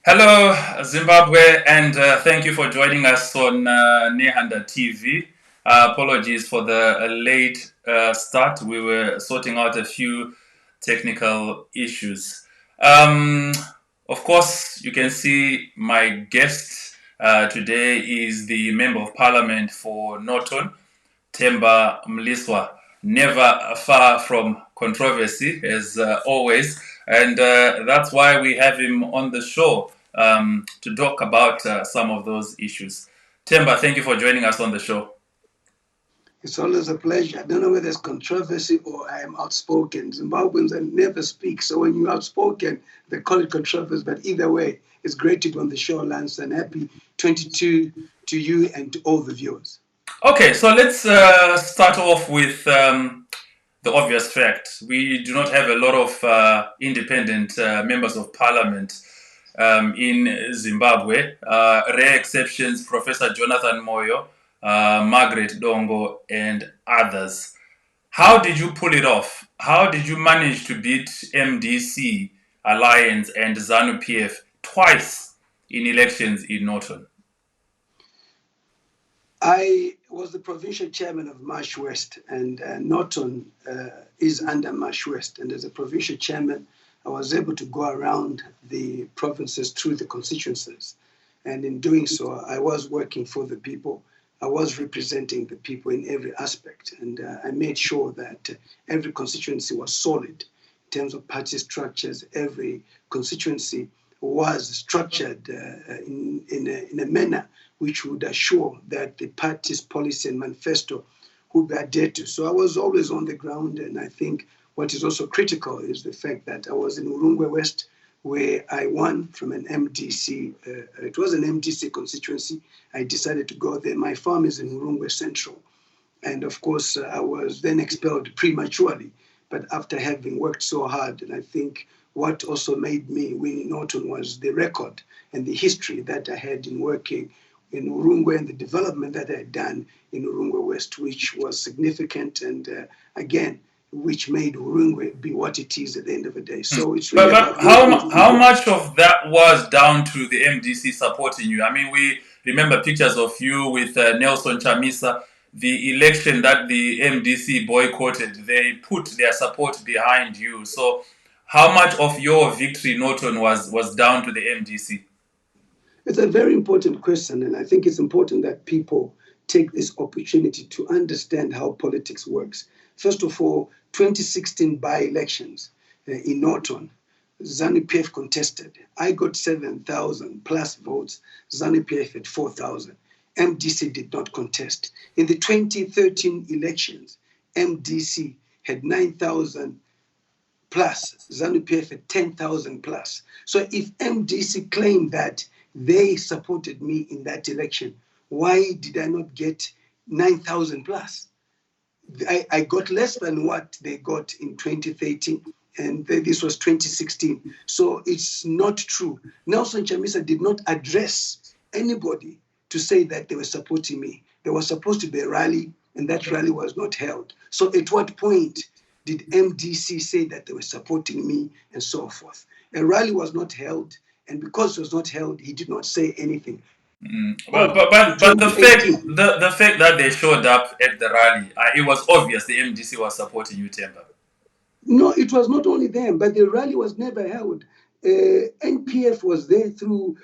Hello, Zimbabwe, and thank you for joining us on Nehanda TV. Apologies for the late start. We were sorting out a few technical issues. Um, of course, you can see my guest today is the Member of Parliament for Norton, Temba Mliswa, never far from controversy, as always. And that's why we have him on the show to talk about some of those issues. Temba, thank you for joining us on the show. It's always a pleasure. I don't know whether it's controversy or I am outspoken. Zimbabweans never speak, so when you're outspoken, they call it controversy. But either way, it's great to be on the show, Lance, and happy 22 to you and to all the viewers. Okay, so let's start off with the obvious fact. We do not have a lot of independent members of parliament in Zimbabwe. Rare exceptions, Professor Jonathan Moyo, Margaret Dongo, and others. How did you pull it off? How did you manage to beat MDC Alliance and Zanu PF twice in elections in Norton? I was the provincial chairman of Marsh West, and Norton is under Marsh West. And as a provincial chairman, I was able to go around the provinces through the constituencies. And in doing so, I was working for the people. I was representing the people in every aspect. And I made sure that every constituency was solid in terms of party structures. Every constituency was structured in a manner which would assure that the party's policy and manifesto would be adhered to. So I was always on the ground, and I think what is also critical is the fact that I was in Urungwe West, where I won from an MDC. It was an MDC constituency. I decided to go there. My farm is in Urungwe Central. And of course, I was then expelled prematurely. But after having worked so hard, and I think what also made me win Norton was the record and the history that I had in working in Urungwe and the development that I had done in Urungwe West, which was significant and again, which made Urungwe be what it is at the end of the day. So it's really But about how much of that was down to the MDC supporting you? I mean, we remember pictures of you with Nelson Chamisa. The election that the MDC boycotted, they put their support behind you. So, how much of your victory, Norton, was down to the MDC? It's a very important question, and I think it's important that people take this opportunity to understand how politics works. First of all, 2016 by-elections in Norton, Zanu PF contested. I got 7,000 plus votes. Zanu PF had 4,000. MDC did not contest. In the 2013 elections, MDC had 9,000 plus, Zanu PF at 10,000 plus. So if MDC claimed that they supported me in that election, why did I not get 9,000 plus? I got less than what they got in 2013, and this was 2016. So it's not true. Nelson Chamisa did not address anybody to say that they were supporting me. There was supposed to be a rally, and that rally was not held. So at what point did MDC say that they were supporting me and so forth? A rally was not held, and because it was not held, he did not say anything. But the fact that they showed up at the rally, it was obvious the MDC was supporting you, Temba. No, it was not only them, but the rally was never held. NPF was there through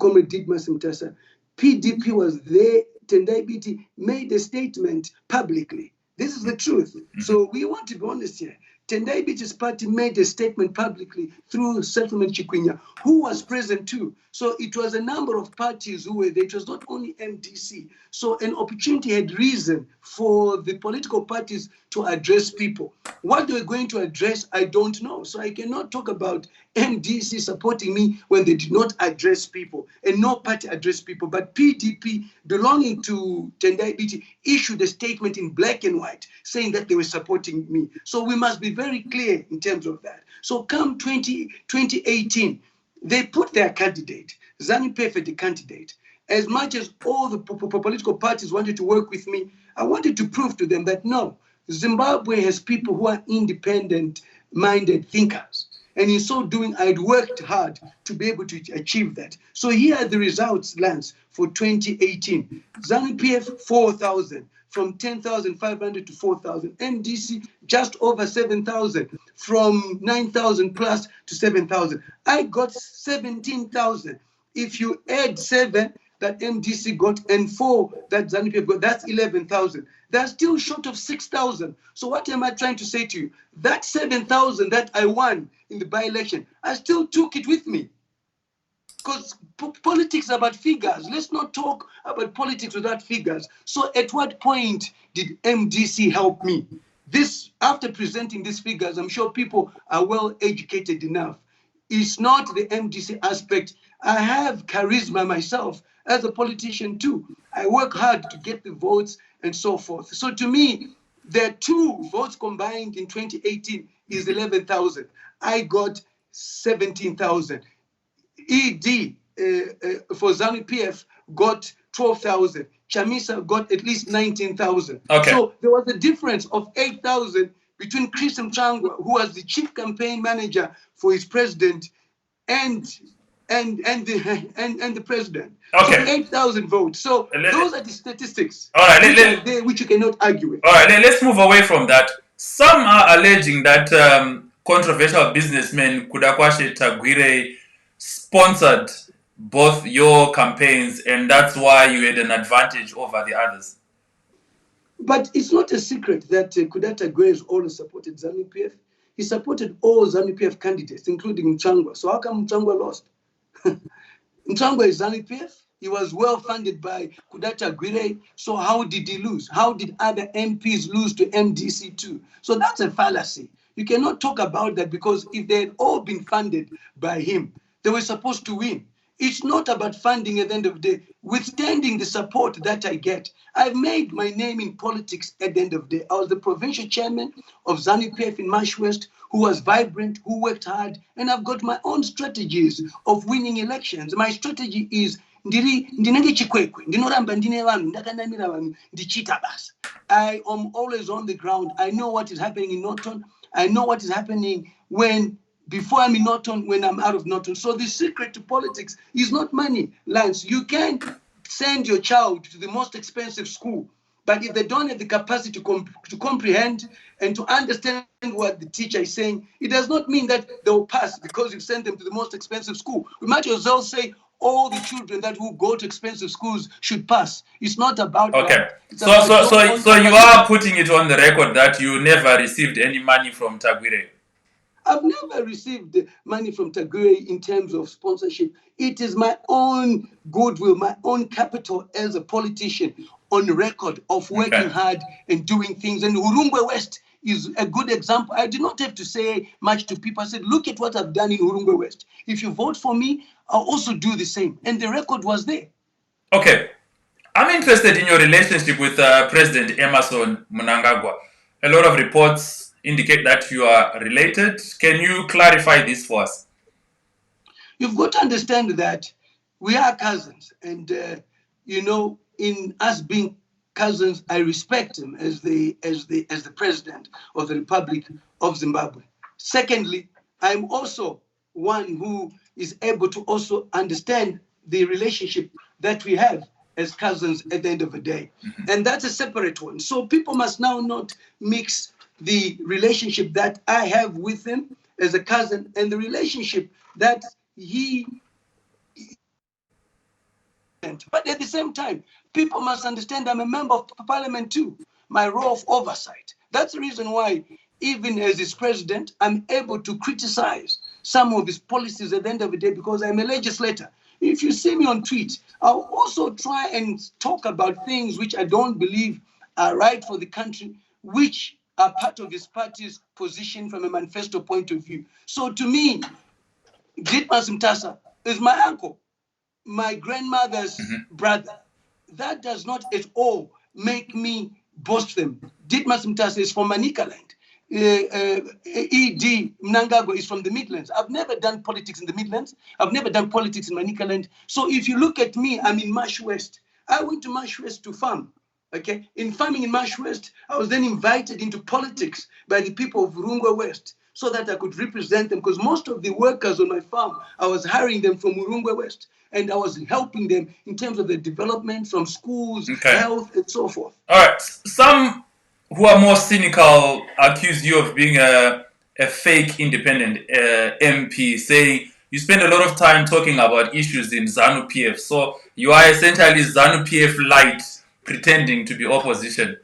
Comrade Didmas Mtasa. PDP was there. Tendai Biti made a statement publicly. This is the truth. Mm-hmm. So we want to be honest here. Tendai Biti's party made a statement publicly through Settlement Chikwinya, who was present too. So it was a number of parties who were there. It was not only MDC. So an opportunity had risen for the political parties to address people. What they were going to address, I don't know. So I cannot talk about MDC supporting me when they did not address people, and no party addressed people. But PDP, belonging to Tendai Biti, issued a statement in black and white saying that they were supporting me. So we must be very clear in terms of that. So come 2018, they put their candidate. Zanu PF had the candidate. As much as all the political parties wanted to work with me, I wanted to prove to them that no, Zimbabwe has people who are independent-minded thinkers. And in so doing, I'd worked hard to be able to achieve that. So here are the results, Lance, for 2018. Zanu PF, 4,000. From 10,500 to 4,000. MDC, just over 7,000. From 9,000 plus to 7,000. I got 17,000. If you add 7 that MDC got and 4 that Zanu PF got, that's 11,000. They're still short of 6,000. So what am I trying to say to you? That 7,000 that I won in the by-election, I still took it with me. Because politics is about figures. Let's not talk about politics without figures. So at what point did MDC help me? This, after presenting these figures, I'm sure people are well educated enough. It's not the MDC aspect. I have charisma myself as a politician too. I work hard to get the votes and so forth. So to me, the 2 votes combined in 2018 is 11,000. I got 17,000. ED for Zanu PF got 12,000. Chamisa got at least 19,000. Okay. So there was a difference of 8,000 between Chris Mchangwa, who was the chief campaign manager for his president, and the president. Okay. So 8,000 votes. So those are the statistics. All right, which you cannot argue with. All right, let's move away from that. Some are alleging that controversial businessman Kudakwashe Tagwire sponsored both your campaigns, and that's why you had an advantage over the others. But it's not a secret that Kudata Gwe has always supported Zanu PF. He supported all Zanu PF candidates, including Mchangwa. So how come Mchangwa lost? Mchangwa is Zanu PF. He was well funded by Kudata Gwire. So how did he lose? How did other MPs lose to MDC too? So that's a fallacy. You cannot talk about that, because if they had all been funded by him, they were supposed to win. It's not about funding at the end of the day. Withstanding the support that I get, I've made my name in politics at the end of the day. I was the provincial chairman of Zanu PF in Marsh West, who was vibrant, who worked hard, and I've got my own strategies of winning elections. My strategy is I am always on the ground. I know what is happening in Norton. I know what is happening before I'm in Norton, when I'm out of Norton. So the secret to politics is not money, Lance. You can send your child to the most expensive school, but if they don't have the capacity to comprehend and to understand what the teacher is saying, it does not mean that they will pass because you send them to the most expensive school. We might as well say all the children that will go to expensive schools should pass. It's not about that. So you are putting it on the record that you never received any money from Tagwire. I've never received money from Tagwire in terms of sponsorship. It is my own goodwill, my own capital as a politician on record of working hard and doing things. And Hurungwe West is a good example. I did not have to say much to people. I said, look at what I've done in Hurungwe West. If you vote for me, I'll also do the same. And the record was there. Okay. I'm interested in your relationship with President Emmerson Mnangagwa. A lot of reports indicate that you are related. Can you clarify this for us? You've got to understand that we are cousins, and in us being cousins, I respect him as the president of the Republic of Zimbabwe. Secondly, I'm also one who is able to also understand the relationship that we have as cousins at the end of the day, and that's a separate one. So people must now not mix the relationship that I have with him as a cousin and the relationship that he. But at the same time, people must understand I'm a member of parliament too, my role of oversight. That's the reason why, even as his president, I'm able to criticize some of his policies at the end of the day, because I'm a legislator. If you see me on tweet, I'll also try and talk about things which I don't believe are right for the country, which are part of his party's position from a manifesto point of view. So to me, Ditmas Mtasa is my uncle, my grandmother's brother. That does not at all make me boast them. Ditmas Mtasa is from Manicaland. E.D. Mnangagwa is from the Midlands. I've never done politics in the Midlands. I've never done politics in Manicaland. So if you look at me, I'm in Marsh West. I went to Marsh West to farm. Okay, in farming in Marsh West, I was then invited into politics by the people of Hurungwe West. so that I could represent them, because most of the workers on my farm, I was hiring them from Murungwe West, and I was helping them in terms of the development from schools, Okay. health, and so forth. All right. Some who are more cynical accuse you of being a fake independent MP, saying you spend a lot of time talking about issues in Zanu PF. So you are essentially Zanu PF light, pretending to be opposition.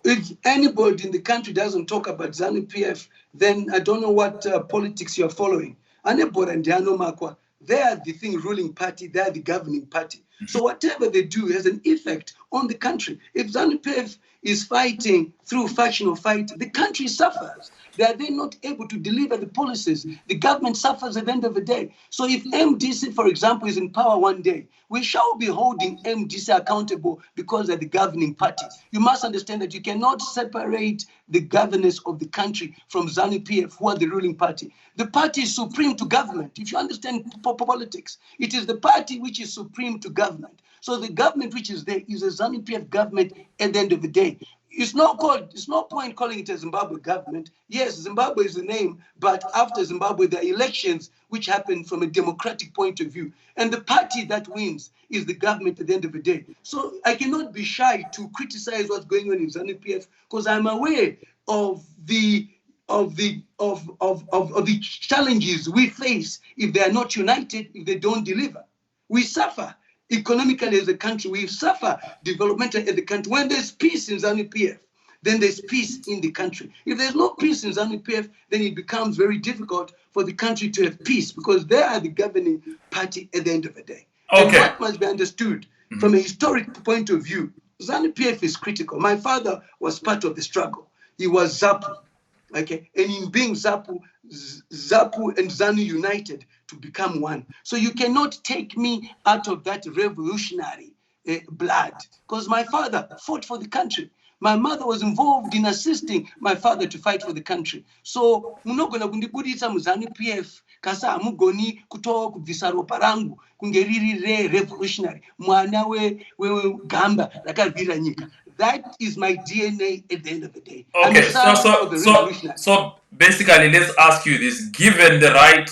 If anybody in the country doesn't talk about Zanu PF, then I don't know what politics you're following. Anybody and Diano Makwa, they are the thing ruling party, they are the governing party. So whatever they do has an effect on the country. If Zanu PF is fighting through factional fight, the country suffers. They are then not able to deliver the policies. The government suffers at the end of the day. So if MDC, for example, is in power one day, we shall be holding MDC accountable because they're the governing party. You must understand that you cannot separate the governance of the country from Zanu PF, who are the ruling party. The party is supreme to government. If you understand politics, it is the party which is supreme to government. So the government which is there is a Zanu PF government at the end of the day. It's no point calling it a Zimbabwe government. Yes, Zimbabwe is the name, but after Zimbabwe, there are elections which happen from a democratic point of view. And the party that wins is the government at the end of the day. So I cannot be shy to criticize what's going on in Zanu PF, because I'm aware of the challenges we face if they are not united, if they don't deliver. We suffer economically as a country, we suffer developmentally as a country. When there's peace in Zanu PF, then there's peace in the country. If there's no peace in Zanu PF, then it becomes very difficult for the country to have peace, because they are the governing party at the end of the day. Okay. And what must be understood from a historic point of view, Zanu PF is critical. My father was part of the struggle. He was ZAPU. Okay, and in being ZAPU and ZANU united to become one. So you cannot take me out of that revolutionary blood, because my father fought for the country. My mother was involved in assisting my father to fight for the country. So munogona kundibudisa muzanu PF kasa amugoni kutoa kubvisa ropa rangu kunge revolutionary mwana we gamba rakarwira nyika. That is my DNA at the end of the day. Okay, so basically, let's ask you this: given the right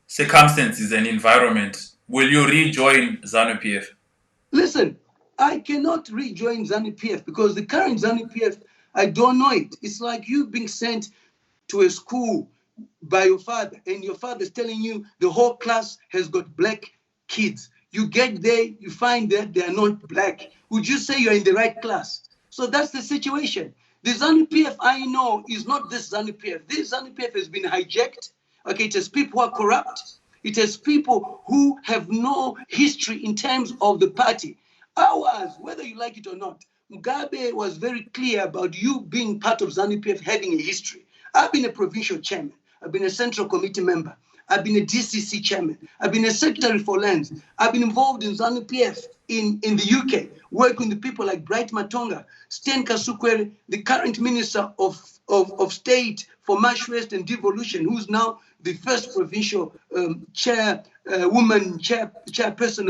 circumstances and environment, will you rejoin Zanu PF? Listen, I cannot rejoin Zanu PF because the current Zanu PF, I don't know it. It's like you being sent to a school by your father, and your father is telling you the whole class has got black kids. You get there, you find that they are not black. Would you say you're in the right class? So that's the situation. The Zanu PF I know is not this Zanu PF. This Zanu PF has been hijacked. Okay, it has people who are corrupt. It has people who have no history in terms of the party. Ours, whether you like it or not, Mugabe was very clear about you being part of Zanu PF having a history. I've been a provincial chairman. I've been a central committee member. I've been a DCC chairman. I've been a secretary for lands. I've been involved in Zanu PF in the UK, working with people like Bright Matonga, Sten Kasukwere, the current Minister of State for West and Devolution, who's now the first provincial chairperson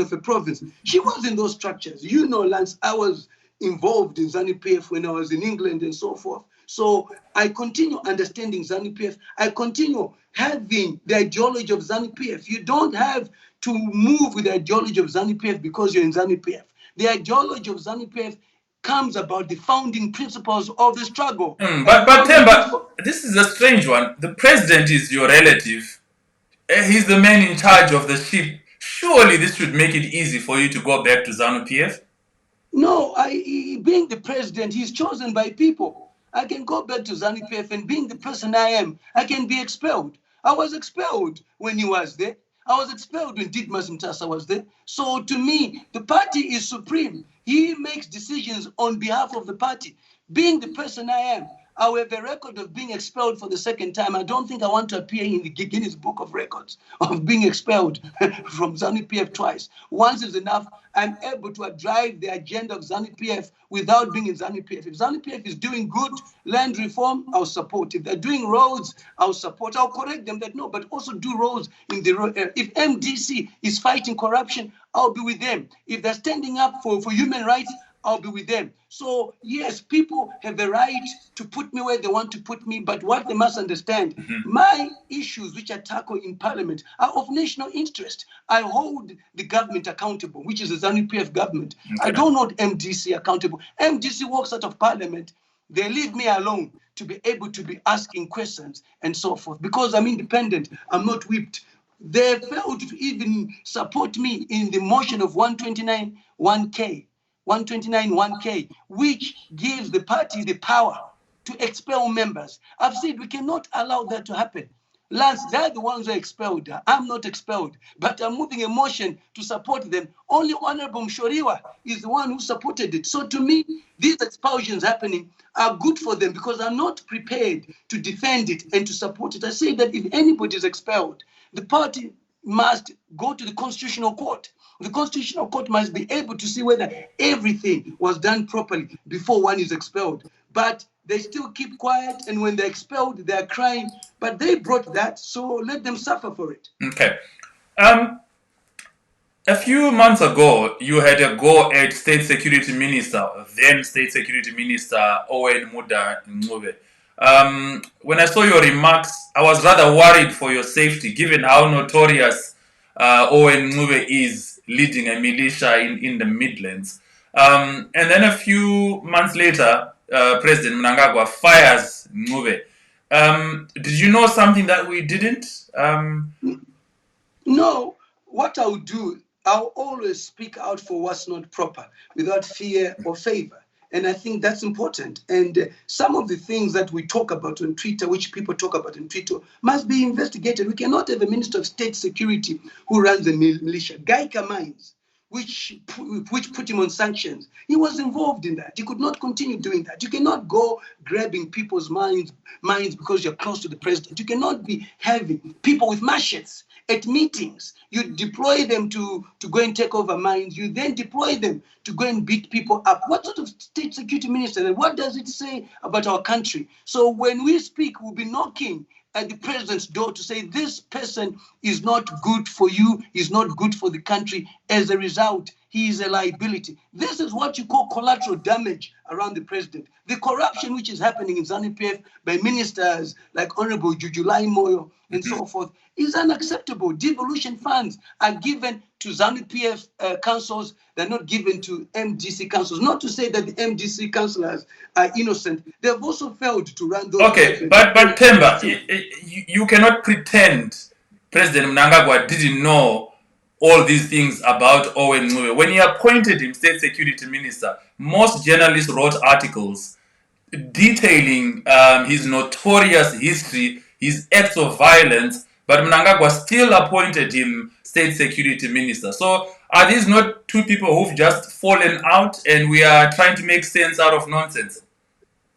of a province. She was in those structures. You know, Lance, I was involved in Zanu PF when I was in England and so forth. So I continue understanding Zanu PF. I continue having the ideology of Zanu PF. You don't have to move with the ideology of Zanu PF because you're in Zanu PF. The ideology of Zanu PF comes about the founding principles of the struggle. But Temba, this is a strange one. The president is your relative. He's the man in charge of the ship. Surely this should make it easy for you to go back to Zanu PF? No, being the president, he's chosen by people. I can go back to Zanu PF, and being the person I am, I can be expelled. I was expelled when he was there. I was expelled when Didmas Mtasa was there. So to me, the party is supreme. He makes decisions on behalf of the party. Being the person I am, I have a record of being expelled for the second time. I don't think I want to appear in the Guinness Book of Records of being expelled from Zanu PF twice. Once is enough. I'm able to drive the agenda of Zanu PF without being in Zanu PF. If Zanu PF is doing good land reform, I'll support. If they're doing roads, I'll support. I'll correct them that no, but also do roads in the road. If MDC is fighting corruption, I'll be with them. If they're standing up for human rights, I'll be with them. So yes, people have a right to put me where they want to put me, but what they must understand, my issues which I tackle in Parliament are of national interest. I hold the government accountable, which is the Zanu PF government. Okay. I don't hold MDC accountable. MDC walks out of Parliament. They leave me alone to be able to be asking questions and so forth. Because I'm independent, I'm not whipped. They failed to even support me in the motion of 129 1K, 129 1K, which gives the party the power to expel members. I've said we cannot allow that to happen. Lance, they're the ones who are expelled. I'm not expelled, but I'm moving a motion to support them. Only Honorable Mshoriwa is the one who supported it. So to me, these expulsions happening are good for them because I'm not prepared to defend it and to support it. I say that if anybody is expelled, the party must go to the Constitutional Court. The Constitutional Court must be able to see whether everything was done properly before one is expelled. But they still keep quiet, and when they're expelled, they're crying. But they brought that, so let them suffer for it. Okay. A few months ago, you had a go at State Security Minister, then State Security Minister Owen Muda Ngube. When I saw your remarks, I was rather worried for your safety, given how notorious Owen Ngube is leading a militia in the Midlands. And then a few months later, President Mnangagwa fires Ngube. Did you know something that we didn't? No, what I'll do, I'll always speak out for what's not proper without fear or favor. And I think that's important. And some of the things that we talk about on Twitter, which people talk about on Twitter, must be investigated. We cannot have a Minister of State Security who runs a militia. Gaika Mines, which put him on sanctions. He was involved in that. He could not continue doing that. You cannot go grabbing people's minds because you're close to the president. You cannot be having people with machetes at meetings. You deploy them to go and take over mines. You then deploy them to go and beat people up. What sort of state security minister? And what does it say about our country? So when we speak, we'll be knocking at the president's door to say this person is not good for you, is not good for the country. As a result, he is a liability. This is what you call collateral damage around the president. The corruption which is happening in Zanu PF by ministers like Honorable Jujulai Moyo and so forth is unacceptable. Devolution funds are given to Zanu PF councils. They're not given to MDC councils. Not to say that the MDC councillors are innocent. They've also failed to run those. Okay, but Temba, you cannot pretend President Mnangagwa didn't know all these things about Owen Ngube. When he appointed him State Security Minister, most journalists wrote articles detailing his notorious history, his acts of violence, but Mnangagwa still appointed him State Security Minister. So are these not two people who've just fallen out and we are trying to make sense out of nonsense?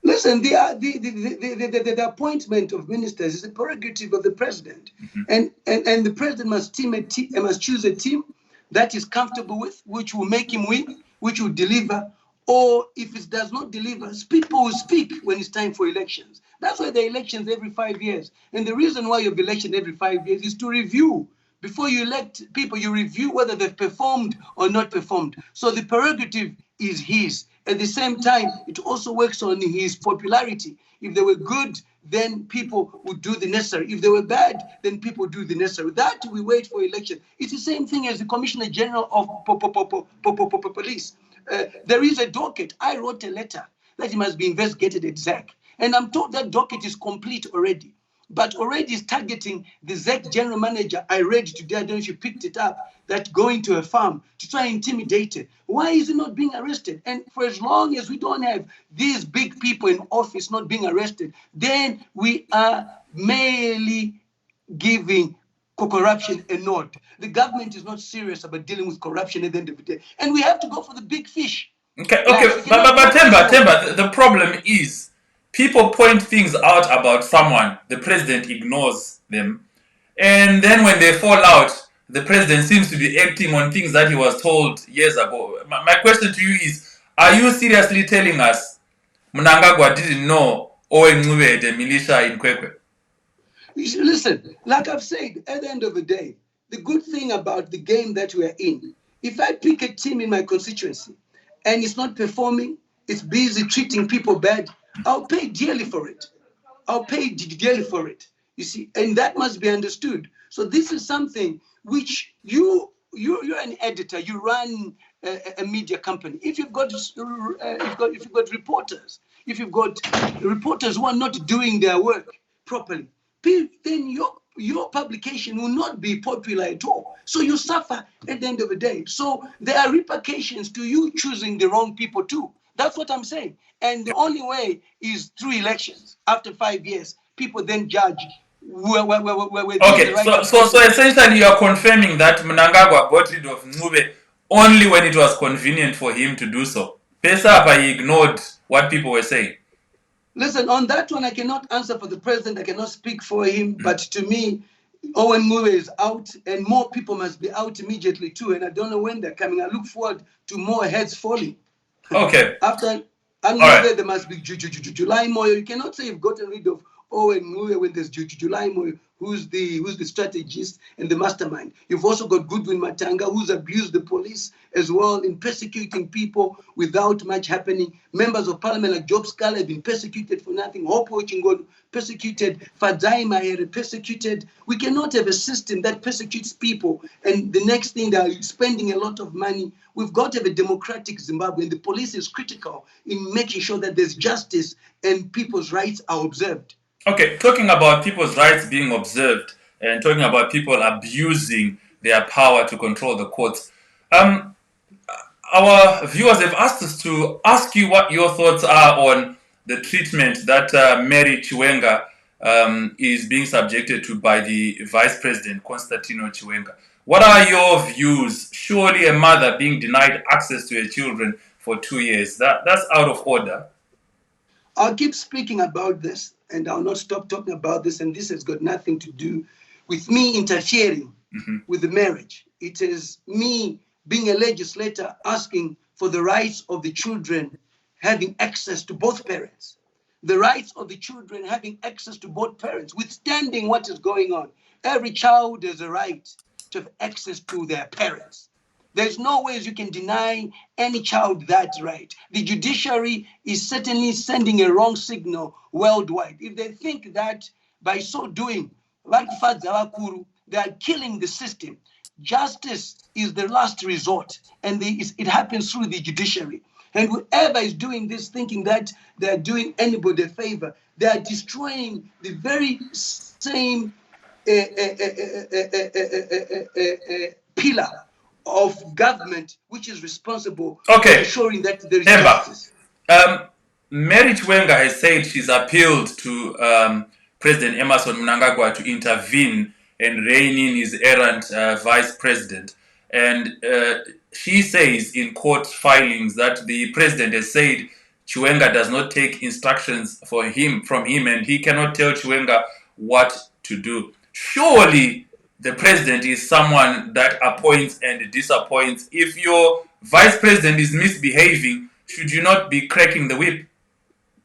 Listen, the appointment of ministers is a prerogative of the president. And the president must choose a team that is comfortable with, which will make him win, which will deliver. Or if it does not deliver, people will speak when it's time for elections. That's why there are elections every 5 years. And the reason why you have election every 5 years is to review. Before you elect people, you review whether they've performed or not performed. So the prerogative is his. At the same time, it also works on his popularity. If they were good, then people would do the necessary. If they were bad, then people do the necessary. That we wait for election. It's the same thing as the Commissioner General of Police. There is a docket. I wrote a letter that it must be investigated at ZAC. And I'm told that docket is complete already. But already is targeting the ZAC general manager. I read today, I don't know if you picked it up, that going to a farm to try and intimidate it. Why is he not being arrested? And for as long as we don't have these big people in office not being arrested, then we are merely giving corruption a nod. The government is not serious about dealing with corruption at the end of the day. And we have to go for the big fish. Okay, but Temba, the problem is people point things out about someone, the president ignores them, and then when they fall out, the president seems to be acting on things that he was told years ago. My question to you is, are you seriously telling us Mnangagwa didn't know Owen Ngube had a militia in Kwekwe? Listen, like I've said, at the end of the day, the good thing about the game that we're in, if I pick a team in my constituency and it's not performing, it's busy treating people bad, I'll pay dearly for it. I'll pay dearly for it. You see, and that must be understood. So this is something which you're an editor. You run a media company. If you've got reporters, if you've got reporters who are not doing their work properly, then your publication will not be popular at all. So you suffer at the end of the day. So there are repercussions to you choosing the wrong people too. That's what I'm saying. And the only way is through elections. After 5 years, people then judge where okay, the right so essentially you are confirming that Mnangagwa got rid of Ncube only when it was convenient for him to do so. Pesapa, he ignored what people were saying. Listen, on that one, I cannot answer for the president. I cannot speak for him. But to me, Owen Ncube is out, and more people must be out immediately too. And I don't know when they're coming. I look forward to more heads falling. Okay. After Ncube, there must be July Moyo. You cannot say you've gotten rid of Owen Ncube when there's July Moyo, who's the strategist and the mastermind. You've also got Goodwin Matanga, who's abused the police as well in persecuting people without much happening. Members of parliament like Job Scala have been persecuted for nothing. Hopo Chingodu persecuted. Fadzai Mahere persecuted. We cannot have a system that persecutes people and the next thing they're spending a lot of money. We've got to have a democratic Zimbabwe, and the police is critical in making sure that there's justice and people's rights are observed. Okay, talking about people's rights being observed and talking about people abusing their power to control the courts, our viewers have asked us to ask you what your thoughts are on the treatment that Mary Chiwenga is being subjected to by the Vice President, Constantino Chiwenga. What are your views? Surely a mother being denied access to her children for 2 years, that's out of order. I'll keep speaking about this, and I'll not stop talking about this, and this has got nothing to do with me interfering with the marriage. It is me being a legislator asking for the rights of the children having access to both parents. The rights of the children having access to both parents, withstanding what is going on. Every child has a right to have access to their parents. There's no ways you can deny any child that right. The judiciary is certainly sending a wrong signal worldwide. If they think that by so doing, like Fadzawakuru, they are killing the system. Justice is the last resort, and it happens through the judiciary. And whoever is doing this thinking that they're doing anybody a favor, they are destroying the very same pillar of government which is responsible for ensuring that there is justice. Mary Chiwenga has said she's appealed to President Emmerson Mnangagwa to intervene and rein in his errant vice president. And she says in court filings that the president has said Chiwenga does not take instructions from him, and he cannot tell Chiwenga what to do. Surely the president is someone that appoints and disappoints. If your vice president is misbehaving, should you not be cracking the whip?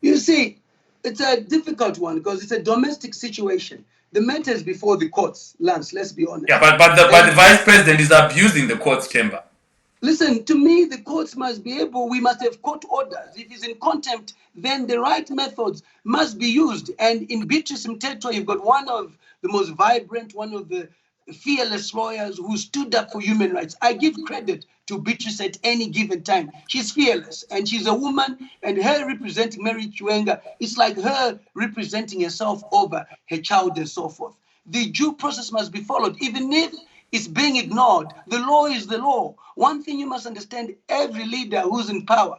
You see, it's a difficult one because it's a domestic situation. The matter is before the courts, Lance, let's be honest. Yeah, but the vice president is abusing the court's chamber. Listen, to me, the courts must be able, we must have court orders. If he's in contempt, then the right methods must be used. And in Beatrice Mtetwa, you've got one of the most vibrant, one of the fearless lawyers who stood up for human rights. I give credit to Beatrice at any given time. She's fearless, and she's a woman, and her representing Mary Chiwenga, it's like her representing herself over her child and so forth. The due process must be followed, even if it's being ignored. The law is the law. One thing you must understand, every leader who's in power,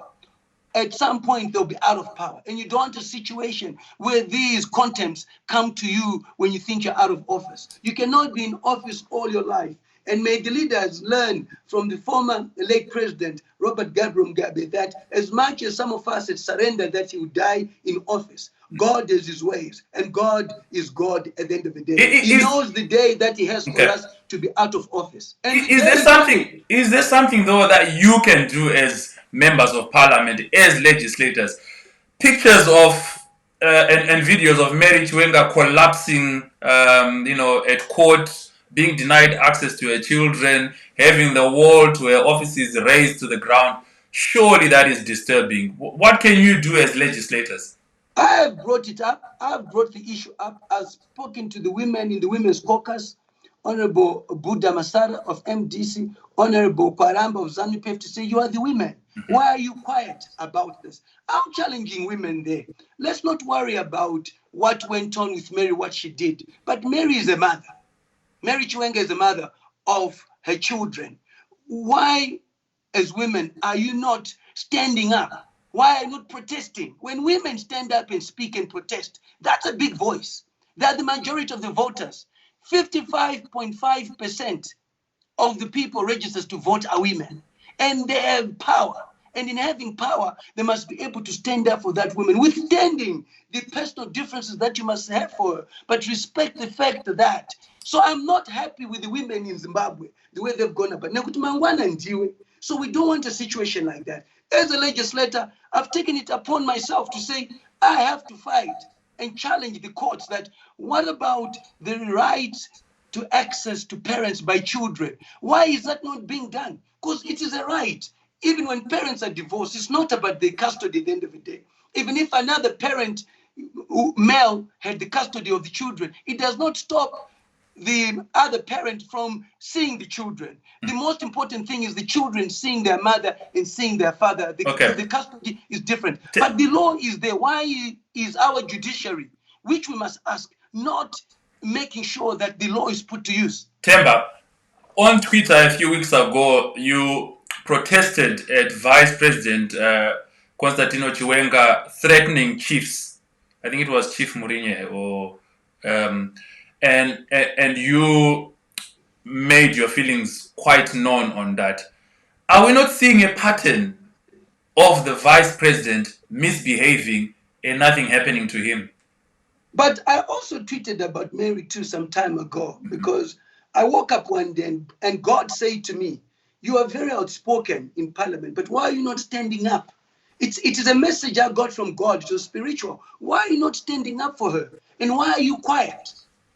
at some point they'll be out of power. And you don't want a situation where these contempts come to you when you think you're out of office. You cannot be in office all your life. And may the leaders learn from the former late president, Robert Gabriel Mugabe, that as much as some of us had surrendered that he would die in office, God has his ways, and God is God at the end of the day. He knows the day that he has for us to be out of office. And is there something though that you can do as members of parliament, as legislators? Pictures of and videos of Mary Chiwenga collapsing, at court, being denied access to her children, having the wall to her offices raised to the ground. Surely that is disturbing. What can you do as legislators? I have brought it up. I have brought the issue up. I've spoken to the women in the Women's Caucus, Honorable Buddha Masara of MDC, Honorable Kwaramba of Zanu PF, to say, you are the women. Why are you quiet about this? I'm challenging women there. Let's not worry about what went on with Mary, what she did. But Mary is a mother. Mary Chiwenga is the mother of her children. Why, as women, are you not standing up? Why are you not protesting? When women stand up and speak and protest, that's a big voice. They're the majority of the voters. 55.5% of the people registered to vote are women. And they have power. And in having power, they must be able to stand up for that woman, withstanding the personal differences that you must have for her, but respect the fact that. So I'm not happy with the women in Zimbabwe, the way they've gone about. So we don't want a situation like that. As a legislator, I've taken it upon myself to say, I have to fight and challenge the courts that what about the right to access to parents by children? Why is that not being done? Because it is a right. Even when parents are divorced, it's not about the custody at the end of the day. Even if another parent, male, had the custody of the children, it does not stop the other parent from seeing the children. The most important thing is the children seeing their mother and seeing their father. The custody is different. But the law is there. Why is our judiciary, which we must ask, not making sure that the law is put to use? Temba, on Twitter a few weeks ago, you protested at Vice President Constantino Chiwenga threatening chiefs. I think it was Chief Mourinho, or and you made your feelings quite known on that. Are we not seeing a pattern of the Vice President misbehaving and nothing happening to him? But I also tweeted about Mary too some time ago, because I woke up one day and God said to me, you are very outspoken in Parliament, but why are you not standing up? It is a message I got from God, it was spiritual. Why are you not standing up for her? And why are you quiet?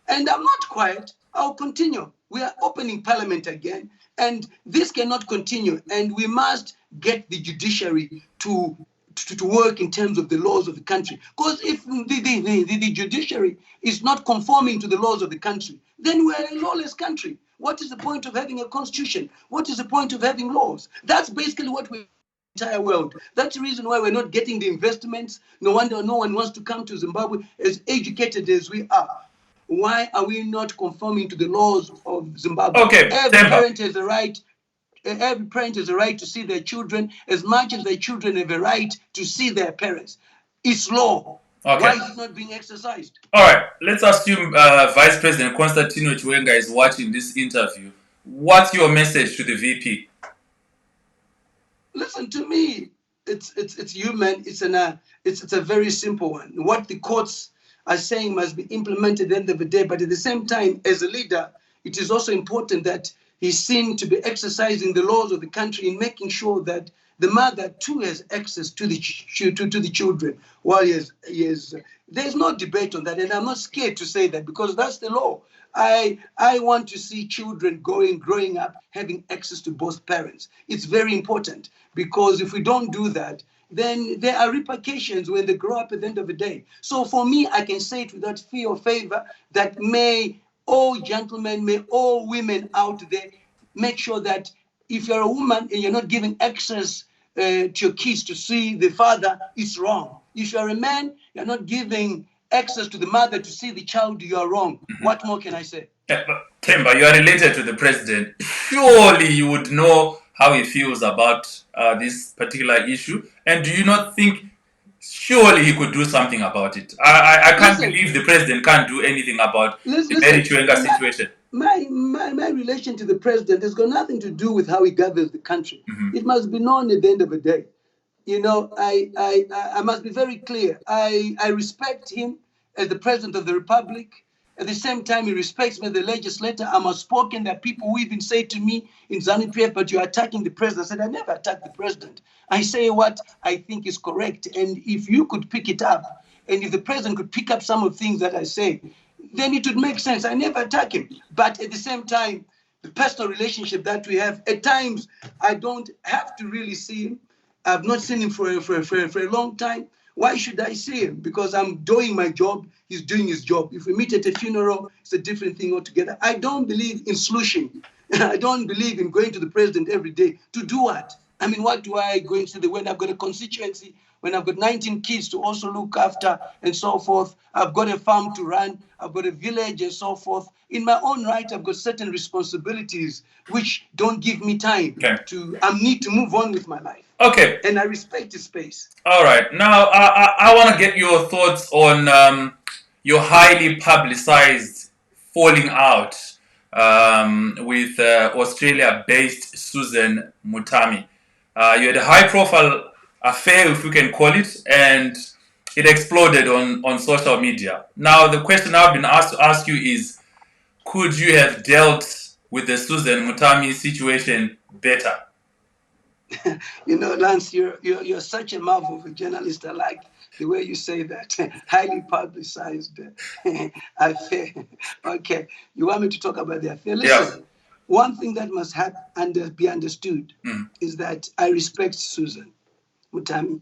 And I'm not quiet. I'll continue. We are opening Parliament again, and this cannot continue. And we must get the judiciary to work in terms of the laws of the country. Because if the judiciary is not conforming to the laws of the country, then we're a lawless country. What is the point of having a constitution? What is the point of having laws? That's basically what we entire world. That's the reason why we're not getting the investments. No wonder no one wants to come to Zimbabwe, as educated as we are. Why are we not conforming to the laws of Zimbabwe? Okay, Every parent has a right. Every parent has a right to see their children as much as their children have a right to see their parents. It's law. Okay. Why is it not being exercised? All right, let's assume Vice President Constantino Chiwenga is watching this interview. What's your message to the VP? Listen, to me, it's human. It's a very simple one. What the courts are saying must be implemented at the end of the day. But at the same time, as a leader, it is also important that he's seen to be exercising the laws of the country in making sure that the mother too has access to the children. While there's no debate on that, and I'm not scared to say that because that's the law. I want to see children growing up having access to both parents. It's very important, because if we don't do that, then there are repercussions when they grow up at the end of the day. So for me, I can say it without fear or favor that may all gentlemen, may all women out there make sure that if you're a woman and you're not giving access to your kids to see the father, it's wrong. If you're a man, you're not giving access to the mother to see the child, you are wrong. What more can I say? Temba, you are related to the president. Surely you would know how he feels about this particular issue. And do you not think surely he could do something about it? I can't believe the president can't do anything about the Mary Chiwenga situation. My relation to the president has got nothing to do with how he governs the country. It must be known at the end of the day. You know, I must be very clear. I respect him as the president of the republic. At the same time, he respects me as the legislator. I'm outspoken. There are people who even say to me in Zanu PF, but you're attacking the president. I said, I never attack the president. I say what I think is correct. And if you could pick it up, and if the president could pick up some of the things that I say, then it would make sense. I never attack him. But at the same time, the personal relationship that we have, at times, I don't have to really see him. I've not seen him for a long time. Why should I see him? Because I'm doing my job, he's doing his job. If we meet at a funeral, it's a different thing altogether. I don't believe in slushing. I don't believe in going to the president every day. To do what? I mean, what do I go into when I've got a constituency, when I've got 19 kids to also look after and so forth? I've got a farm to run, I've got a village and so forth. In my own right, I've got certain responsibilities which don't give me time I need to move on with my life. Okay. And I respect his space. All right. Now, I want to get your thoughts on your highly publicized falling out with Australia-based Susan Mutami. You had a high-profile affair, if we can call it, and it exploded on social media. Now, the question I've been asked to ask you is, could you have dealt with the Susan Mutami situation better? You know, Lance, you're such a marvel of a journalist. I like the way you say that. Highly publicized affair. Okay, you want me to talk about the affair? Listen, one thing that must be understood is that I respect Susan Mutami,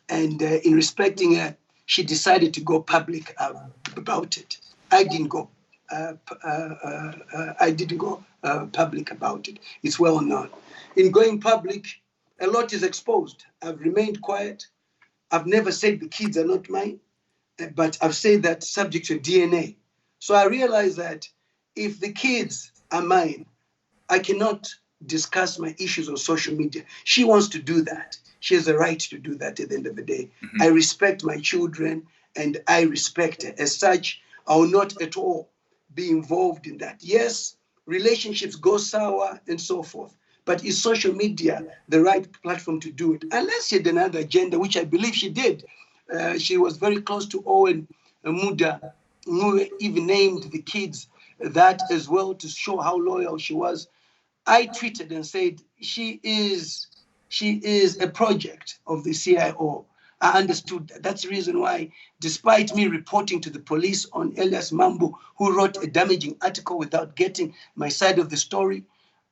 and in respecting her, she decided to go public about it. I didn't go. Public about it. It's well known. In going public, a lot is exposed. I've remained quiet. I've never said the kids are not mine, but I've said that subject to DNA. So I realize that if the kids are mine, I cannot discuss my issues on social media. She wants to do that. She has a right to do that at the end of the day. I respect my children and I respect her. As such, I will not at all be involved in that. Yes, relationships go sour and so forth. But is social media the right platform to do it? Unless she had another agenda, which I believe she did. She was very close to Owen Muda, who even named the kids that as well to show how loyal she was. I tweeted and said, she is a project of the CIO. I understood that. That's the reason why, despite me reporting to the police on Elias Mambo, who wrote a damaging article without getting my side of the story,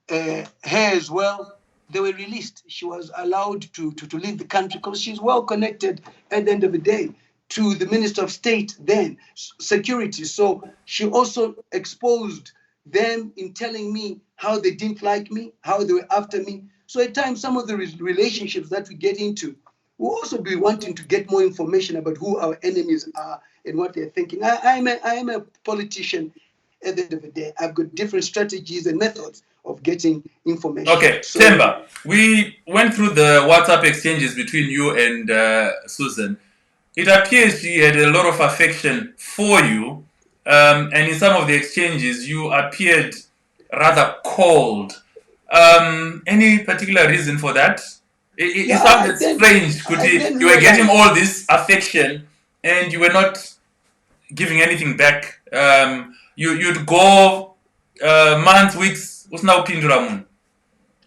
her as well, they were released. She was allowed to leave the country because she's well connected at the end of the day to the Minister of State then, security. So she also exposed them in telling me how they didn't like me, how they were after me. So at times, some of the relationships that we get into, we'll also be wanting to get more information about who our enemies are and what they're thinking. I am a politician at the end of the day. I've got different strategies and methods of getting information. Okay, so, Temba, we went through the WhatsApp exchanges between you and Susan. It appears she had a lot of affection for you, and in some of the exchanges, you appeared rather cold. Any particular reason for that? It sounded strange. You were getting all this affection, and you were not giving anything back. You'd go months, weeks.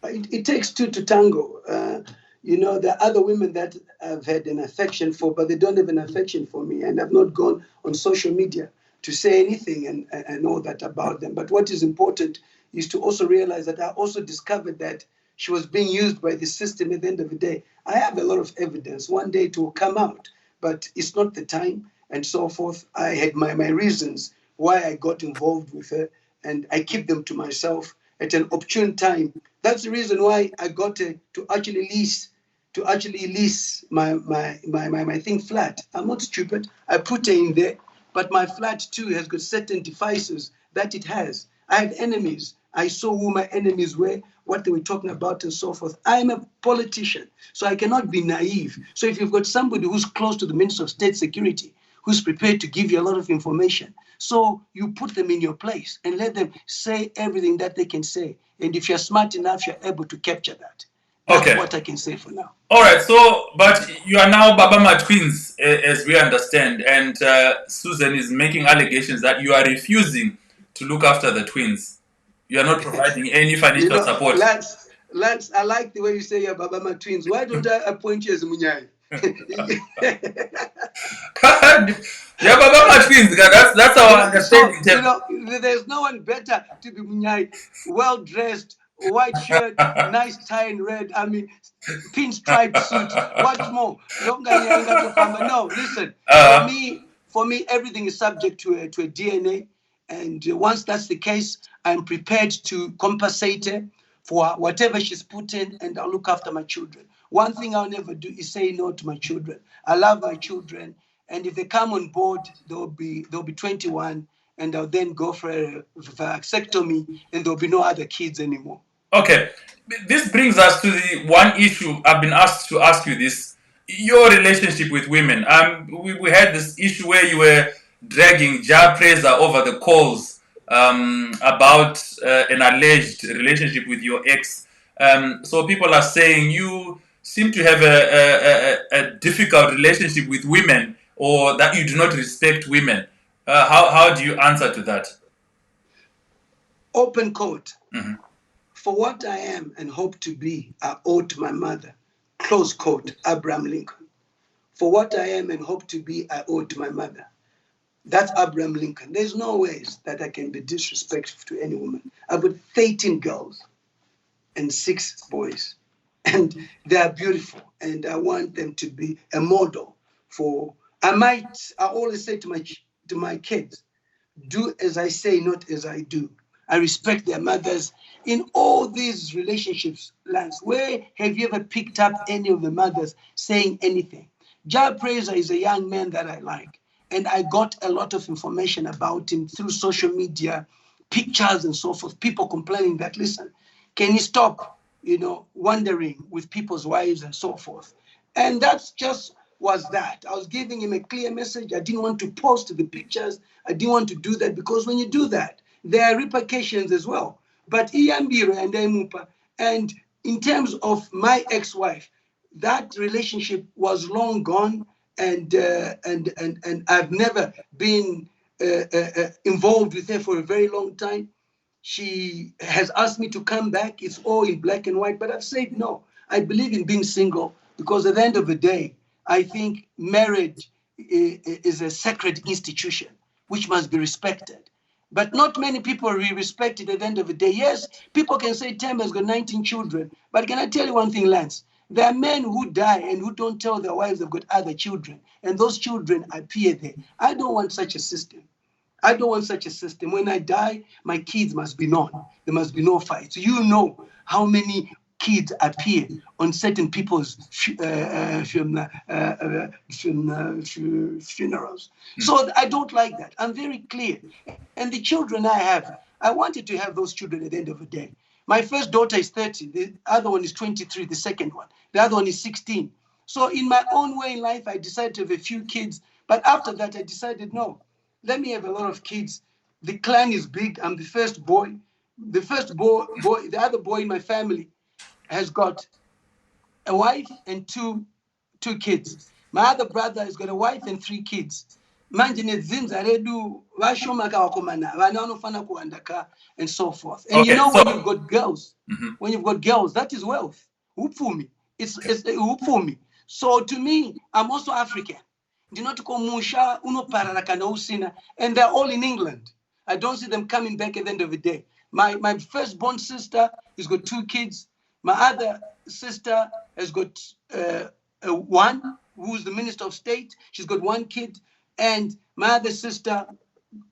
It takes two to tango. You know, there are other women that I've had an affection for, but they don't have an affection for me, and I've not gone on social media to say anything and all that about them. But what is important is to also realize that I also discovered that she was being used by the system at the end of the day. I have a lot of evidence. One day it will come out, but it's not the time and so forth. I had my reasons why I got involved with her, and I keep them to myself at an opportune time. That's the reason why I got to actually lease my thing flat. I'm not stupid. I put her in there, but my flat too has got certain devices that it has. I have enemies. I saw who my enemies were, what they were talking about and so forth. I'm a politician, so I cannot be naive. So if you've got somebody who's close to the Minister of State Security, who's prepared to give you a lot of information, so you put them in your place and let them say everything that they can say. And if you're smart enough, you're able to capture that. That's what I can say for now. All right. So, but you are now Babama twins, as we understand, and Susan is making allegations that you are refusing to look after the twins. You are not providing any financial support. Lance, I like the way you say you're Babama twins. Why don't I appoint you as Munyai? Yeah, Babama twins. That's our understanding. You know, there's no one better to be Munyai, well dressed, white shirt, nice tie and red. I mean, pinstripe suit. What more? No, listen. Uh, For me, everything is subject to a DNA, and once that's the case, I'm prepared to compensate her for whatever she's put in, and I'll look after my children. One thing I'll never do is say no to my children. I love my children, and if they come on board, they'll be 21, and I'll then go for a vasectomy, and there'll be no other kids anymore. okay, this brings us to the one issue I've been asked to ask you this: your relationship with women. We had this issue where you were dragging Jar Praiser over the calls about an alleged relationship with your ex. So people are saying you seem to have a difficult relationship with women, or that you do not respect women. How do you answer to that? Open quote. Mm-hmm. For what I am and hope to be, I owe to my mother. Close quote, Abraham Lincoln. For what I am and hope to be, I owe to my mother. That's Abraham Lincoln. There's no ways that I can be disrespectful to any woman. I've got 13 girls and 6 boys, and they are beautiful, and I want them to be a model for. I always say to my kids, do as I say, not as I do. I respect their mothers. In all these relationships, Lance, where have you ever picked up any of the mothers saying anything? Jar Praiser is a young man that I like, and I got a lot of information about him through social media, pictures and so forth, people complaining that, listen, can you stop, wandering with people's wives and so forth? And that's just was that. I was giving him a clear message. I didn't want to post the pictures. I didn't want to do that because when you do that, there are repercussions as well. But Iyambiro and Emupa, and in terms of my ex-wife, that relationship was long gone, and I've never been involved with her for a very long time. She has asked me to come back. It's all in black and white, but I've said no. I believe in being single because at the end of the day, I think marriage is a sacred institution which must be respected. But not many people really respect it at the end of the day. Yes, people can say Temba's got 19 children, but can I tell you one thing, Lance? There are men who die and who don't tell their wives they've got other children, and those children appear there. I don't want such a system. I don't want such a system. When I die, my kids must be known. There must be no fights. You know how many kids appear on certain people's funerals. So I don't like that. I'm very clear. And the children I have, I wanted to have those children at the end of the day. My first daughter is 30. The other one is 23, the second one. The other one is 16. So in my own way in life, I decided to have a few kids. But after that, I decided, no, let me have a lot of kids. The clan is big. I'm the first boy. The first boy, the other boy in my family has got a wife and two kids. My other brother has got a wife and 3 kids. Manje nedzinza redu vashomaka wakomana vana vanofana kuandaka and so forth. And Okay, so when you've got girls, that is wealth. Upfumi. It's upfumi. So to me, I'm also African. Ndinotokomusha unoparara kana usina, and they're all in England. I don't see them coming back at the end of the day. My firstborn sister has got 2 kids. My other sister has got one, who's the Minister of State. She's got 1 kid. And my other sister,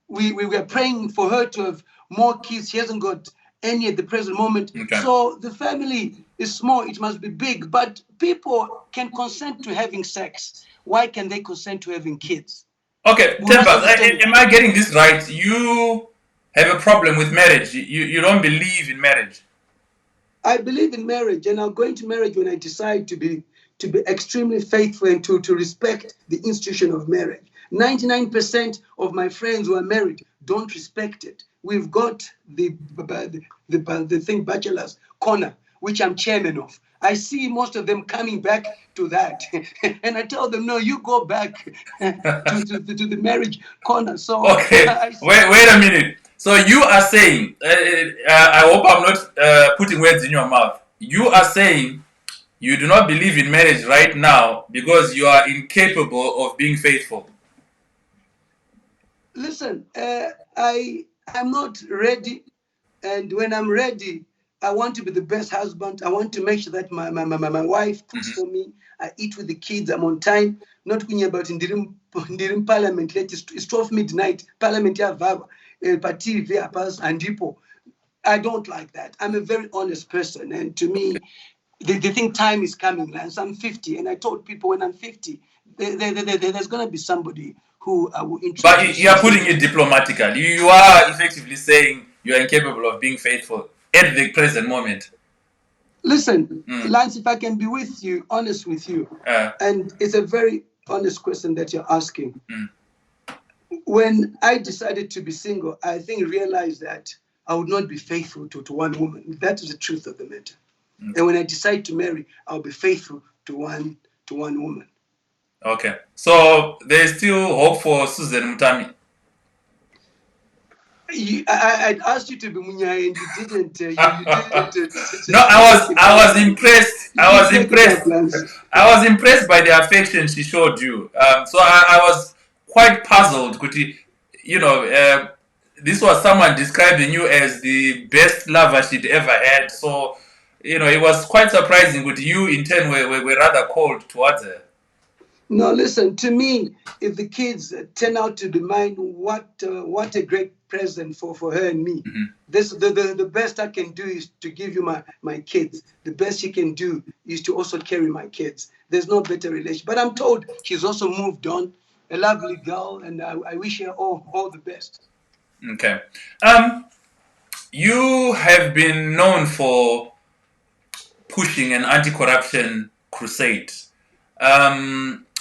we were praying for her to have more kids. She hasn't got any at the present moment. okay. So the family is small. It must be big. But people can consent to having sex. Why can they consent to having kids? Okay, Temba, am I getting this right? You have a problem with marriage. You don't believe in marriage. I believe in marriage, and I'll go into marriage when I decide to be extremely faithful and to respect the institution of marriage. 99% of my friends who are married don't respect it. We've got the thing Bachelor's Corner, which I'm chairman of. I see most of them coming back to that, and I tell them, no, you go back to the marriage corner. So okay, wait a minute. So you are saying, I hope I'm not putting words in your mouth. You are saying you do not believe in marriage right now because you are incapable of being faithful. Listen, I'm not ready, and when I'm ready, I want to be the best husband. I want to make sure that my wife cooks for me. I eat with the kids. I'm on time. Not thinking about in the parliament. It's 12 midnight. Parliament party and people. I don't like that. I'm a very honest person, and to me, they think time is coming. And so I'm 50, and I told people when I'm 50, there's going to be somebody who I will introduce. But you are putting it diplomatically. You are effectively saying you are incapable of being faithful at the present moment. Listen, Lance, if I can be with you, honest with you, and it's a very honest question that you're asking. When I decided to be single, I realized that I would not be faithful to one woman. That is the truth of the matter. And when I decide to marry, I'll be faithful to one woman. Okay. So there's still hope for Susan Mutami. I'd asked you to be Munya and you didn't. No, I was impressed. I was impressed by the affection she showed you. So I was quite puzzled. You know, this was someone describing you as the best lover she'd ever had. So, you know, it was quite surprising. But you, in turn, were rather cold towards her. No, listen, to me, if the kids turn out to be mine, what a great present for her and me. This the best I can do is to give you my kids. The best she can do is to also carry my kids. There's no better relation. But I'm told she's also moved on, a lovely girl, and I wish her all the best. Okay. You have been known for pushing an anti-corruption crusade.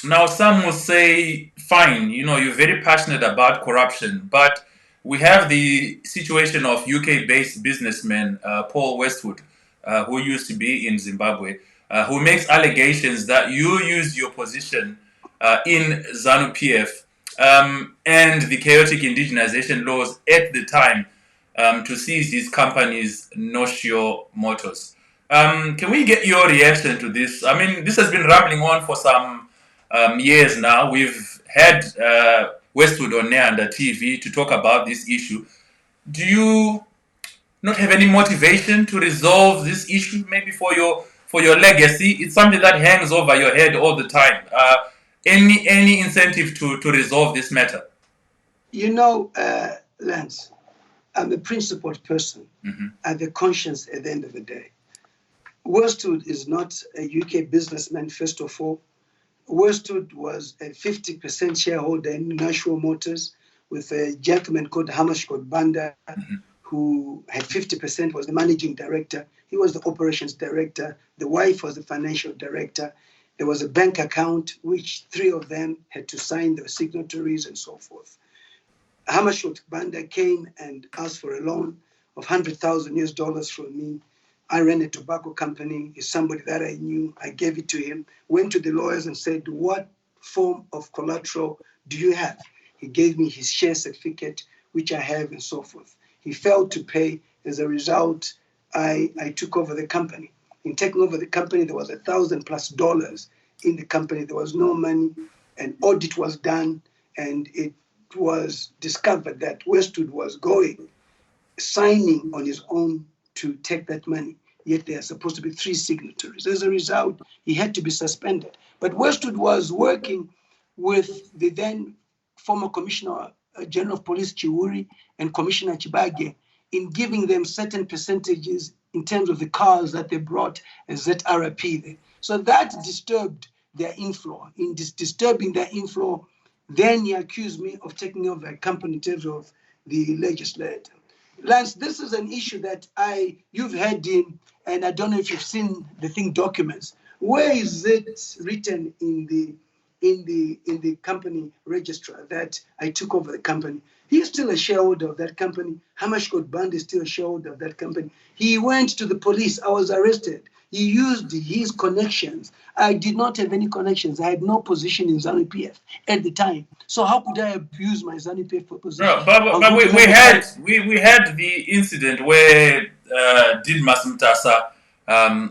Now, some will say, fine, you know, you're very passionate about corruption, but we have the situation of UK-based businessman Paul Westwood, who used to be in Zimbabwe, who makes allegations that you used your position in Zanu PF and the chaotic indigenization laws at the time to seize these companies, Noshio Motors. Can we get your reaction to this? I mean, this has been rambling on for some years now. We've had Westwood on Nehanda TV to talk about this issue. Do you not have any motivation to resolve this issue? Maybe for your legacy, it's something that hangs over your head all the time. Any incentive to resolve this matter? You know, Lance, I'm a principled person. I have a conscience at the end of the day. Westwood is not a UK businessman, first of all. Westwood was a 50% shareholder in Noshio Motors with a gentleman called Hamashkot Banda, who had 50%, was the managing director. He was the operations director. The wife was the financial director. There was a bank account, which 3 of them had to sign the signatories and so forth. Hamashkot Banda came and asked for a loan of $100,000 from me. I ran a tobacco company. He's somebody that I knew. I gave it to him, went to the lawyers and said, what form of collateral do you have? He gave me his share certificate, which I have, and so forth. He failed to pay. As a result, I took over the company. In taking over the company, there was $1,000+ in the company. There was no money. An audit was done, and it was discovered that Westwood was signing on his own to take that money, yet there are supposed to be 3 signatories. As a result, he had to be suspended. But Westwood was working with the then former Commissioner General of Police Chiwuri and Commissioner Chibage in giving them certain percentages in terms of the cars that they brought as ZRP. So that disturbed their inflow. In disturbing their inflow, then he accused me of taking over a company in terms of the legislator. Lance, this is an issue that you've heard in, and I don't know if you've seen the thing documents. Where is it written in the company registrar that I took over the company? He's still a shareholder of that company. Hamashkot Band is still a shareholder of that company. He went to the police. I was arrested. He used his connections. I did not have any connections. I had no position in Zanu PF at the time. So how could I abuse my Zanu PF position? No, but we had the incident where Didmas Mtasa,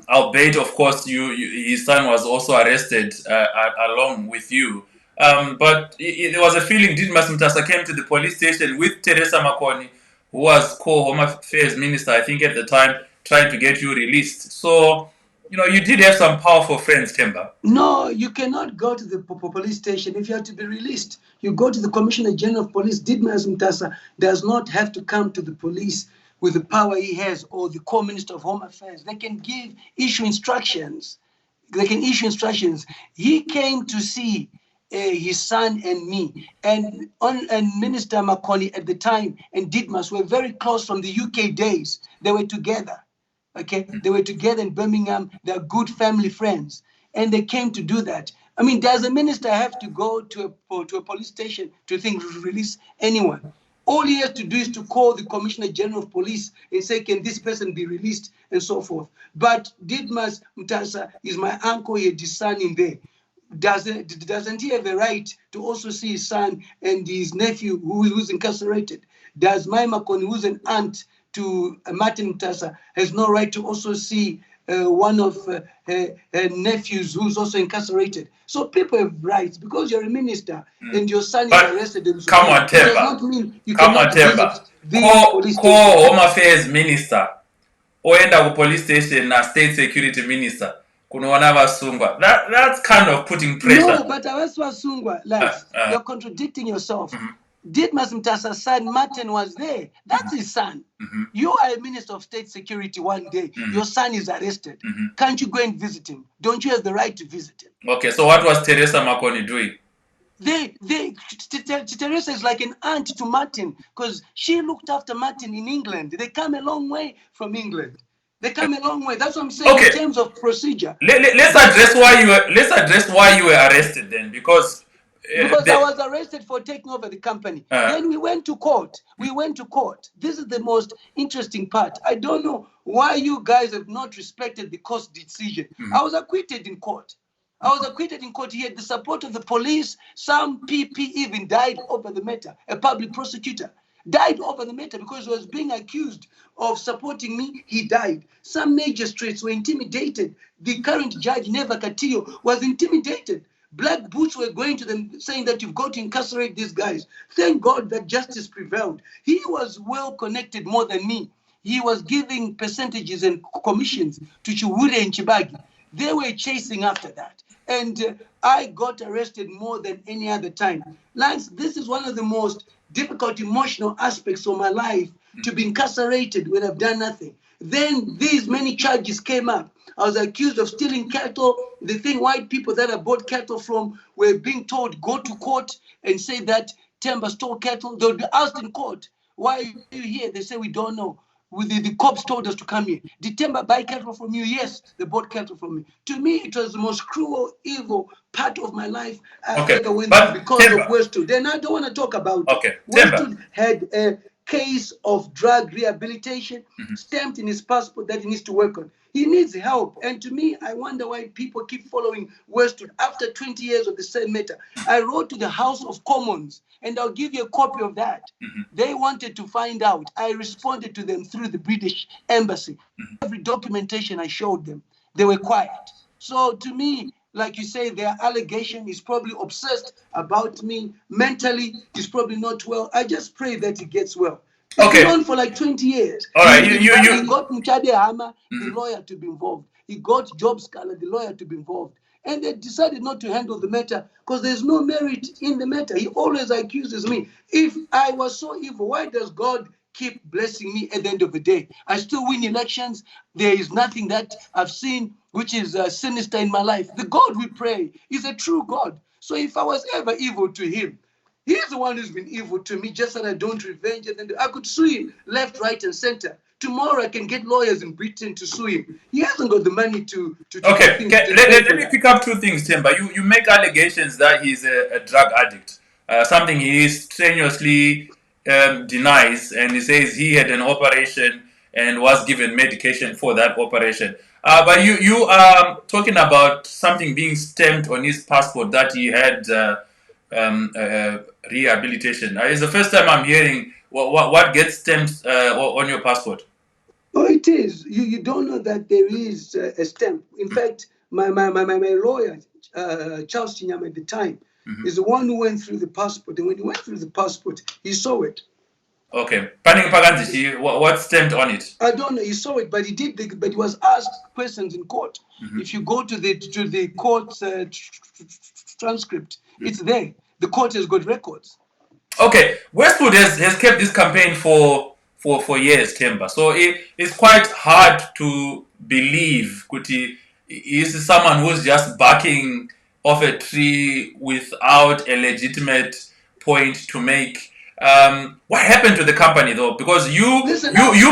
albeit of course his son was also arrested along with you. But there was a feeling Didmas Mtasa came to the police station with Teresa Makoni, who was co-Home Affairs Minister, I think, at the time, tried to get you released. So, you did have some powerful friends, Temba. No, you cannot go to the police station. If you have to be released, you go to the Commissioner General of Police. Didmas Mtasa does not have to come to the police with the power he has, or the core Minister of Home Affairs. They can issue instructions. They can issue instructions. He came to see his son and me, and Minister Makoni at the time and Didmas were very close from the UK days. They were together. Okay, they were together in Birmingham. They're good family friends, and they came to do that. I mean, does a minister have to go to a police station to release anyone? All he has to do is to call the Commissioner General of Police and say, can this person be released, and so forth. But Didmas Mtasa is my uncle. He had his son in there. Doesn't he have a right to also see his son and his nephew who's incarcerated? Does my Makoni, who's an aunt to Martin Mtasa, has no right to also see one of her nephews who's also incarcerated? So people have rights. Because you're a minister and your son is arrested and so come on, it does not mean you cannot visit the police station. Home Affairs Minister oenda ku police station na State Security Minister kunoona vasungwa. That's kind of putting pressure. No, but Wasungwa, you're contradicting yourself. Didmas Mtasa's son Martin was there. That's his son. You are a Minister of State Security one day. Your son is arrested. Can't you go and visit him? Don't you have the right to visit him? Okay, so what was Teresa Makoni doing? Teresa is like an aunt to Martin, because she looked after Martin in England. They come a long way from England. They come a long way. That's what I'm saying. Okay. In terms of procedure. Let's address why you were arrested then, because I was arrested for taking over the company. Then we went to court. This is the most interesting part. I don't know why you guys have not respected the court's decision. I was acquitted in court. He had the support of the police. Some PP even died over the matter. A public prosecutor died over the matter because he was being accused of supporting me. He died. Some magistrates were intimidated. The current judge, Neva Katillo, was intimidated. Black boots were going to them saying that you've got to incarcerate these guys. Thank God that justice prevailed. He was well connected more than me. He was giving percentages and commissions to Chiwure and Chibagi. They were chasing after that. And I got arrested more than any other time. Lance, this is one of the most difficult emotional aspects of my life, to be incarcerated when I've done nothing. Then these many charges came up. I was accused of stealing cattle. The thing white people that I bought cattle from were being told, go to court and say that Temba stole cattle. They'll be asked in court, why are you here? They say, we don't know. The cops told us to come here. Did Temba buy cattle from you? Yes, they bought cattle from me. To me, it was the most cruel, evil part of my life I ever went through because of Westwood. And I don't want to talk about it. Westwood had a case of drug rehabilitation stamped in his passport that he needs to work on. He needs help. And to me, I wonder why people keep following Westwood after 20 years of the same matter. I wrote to the House of Commons, and I'll give you a copy of that. They wanted to find out. I responded to them through the British Embassy. Every documentation I showed them, they were quiet. So to me, like you say, their allegation is probably obsessed about me. Mentally, he's probably not well. I just pray that he gets well. It's been on for like 20 years. All right, he got Mchade Hama, the lawyer, to be involved. He got Job Scala, the lawyer, to be involved. And they decided not to handle the matter because there's no merit in the matter. He always accuses me. If I was so evil, why does God keep blessing me at the end of the day? I still win elections. There is nothing that I've seen which is sinister in my life. The God we pray is a true God. So if I was ever evil to him, he's the one who's been evil to me, just that I don't revenge it. And I could sue him left, right, and center. Tomorrow I can get lawyers in Britain to sue him. He hasn't got the money to let me pick up two things, Temba. You make allegations that he's a drug addict, something he strenuously denies, and he says he had an operation and was given medication for that operation. But you are talking about something being stamped on his passport that he had rehabilitation. It's the first time I'm hearing what gets stamped on your passport. Oh, it is. You don't know that there is a stamp. In fact, my lawyer, Charles Chinyama at the time, is the one who went through the passport. And when he went through the passport, he saw it. Okay. Paning Paganzichi, what stamped on it? I don't know. He saw it, but he did. But he was asked questions in court. Mm-hmm. If you go to the court transcript, it's there. The court has got records. Okay, Westwood has kept this campaign for years, Temba. So it's quite hard to believe Kuti is someone who's just barking off a tree without a legitimate point to make. What happened to the company though? Because you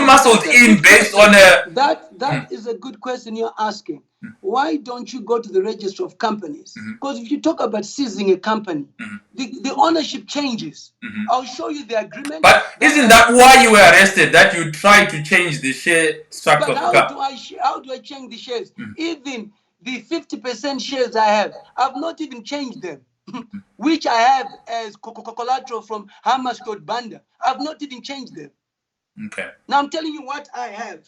muscled in based on a that is a good question you're asking. Why don't you go to the register of companies? Because if you talk about seizing a company, the ownership changes. I'll show you the agreement. But isn't that why you were arrested? That you tried to change the share structure but of the company? how do I change the shares? Even the 50% shares I have, I've not even changed them. Which I have as collateral from Hamas Code Banda. I've not even changed them. Okay. Now I'm telling you what I have.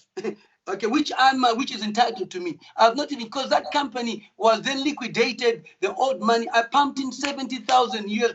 Okay, which is entitled to me. I've not even, because that company was then liquidated, the old money. I pumped in $70,000 US.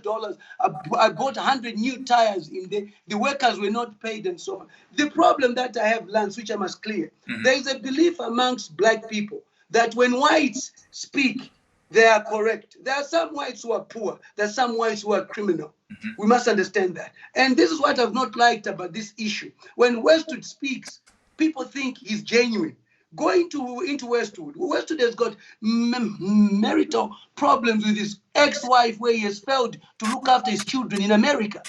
I bought 100 new tires in there. The workers were not paid and so on. The problem that I have, Lance, which I must clear, there is a belief amongst black people that when whites speak, they are correct. There are some whites who are poor. There are some whites who are criminal. We must understand that. And this is what I've not liked about this issue. When Westwood speaks, people think he's genuine. Going into Westwood, Westwood has got marital problems with his ex-wife where he has failed to look after his children in America.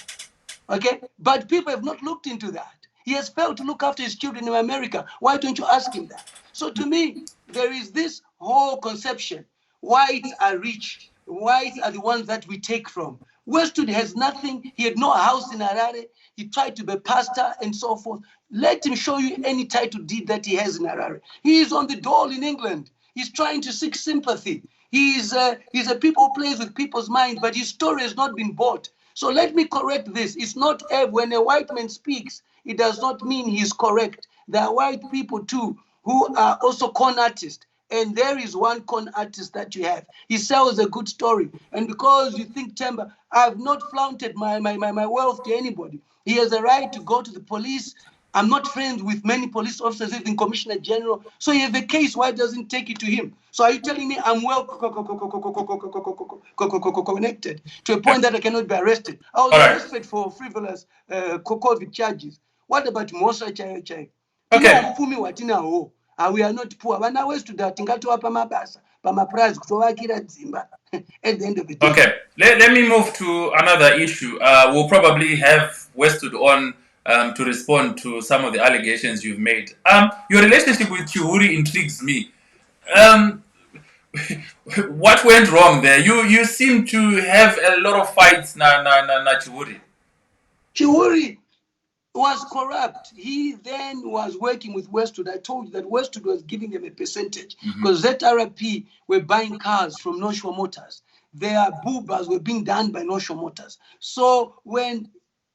Okay? But people have not looked into that. He has failed to look after his children in America. Why don't you ask him that? So to me, there is this whole conception. Whites are rich. Whites are the ones that we take from. Westwood has nothing. He had no house in Harare. He tried to be pastor and so forth. Let him show you any title deed that he has in Harare. He is on the dole in England. He's trying to seek sympathy. He's a people who plays with people's minds, but his story has not been bought. So let me correct this. It's not when a white man speaks, it does not mean he's correct. There are white people too who are also con artists. And there is one con artist that you have. He sells a good story. And because you think, Temba, I have not flaunted my wealth to anybody. He has a right to go to the police. I'm not friends with many police officers, even Commissioner General. So you have a case, why doesn't he take it to him? So are you telling me I'm well connected to a point that I cannot be arrested? I was arrested for frivolous COVID charges. What about Mosa Chai? Okay. We are not poor. When I was to that, prize at the end of the day. Okay, let me move to another issue. We'll probably have Westwood on to respond to some of the allegations you've made. Your relationship with Chihuri intrigues me. What went wrong there? You seem to have a lot of fights na Chihuri. Chihuri was corrupt. He then was working with Westwood. I told you that Westwood was giving them a percentage because ZRP were buying cars from Noshio Motors. Their boobas were being done by Noshio Motors. So when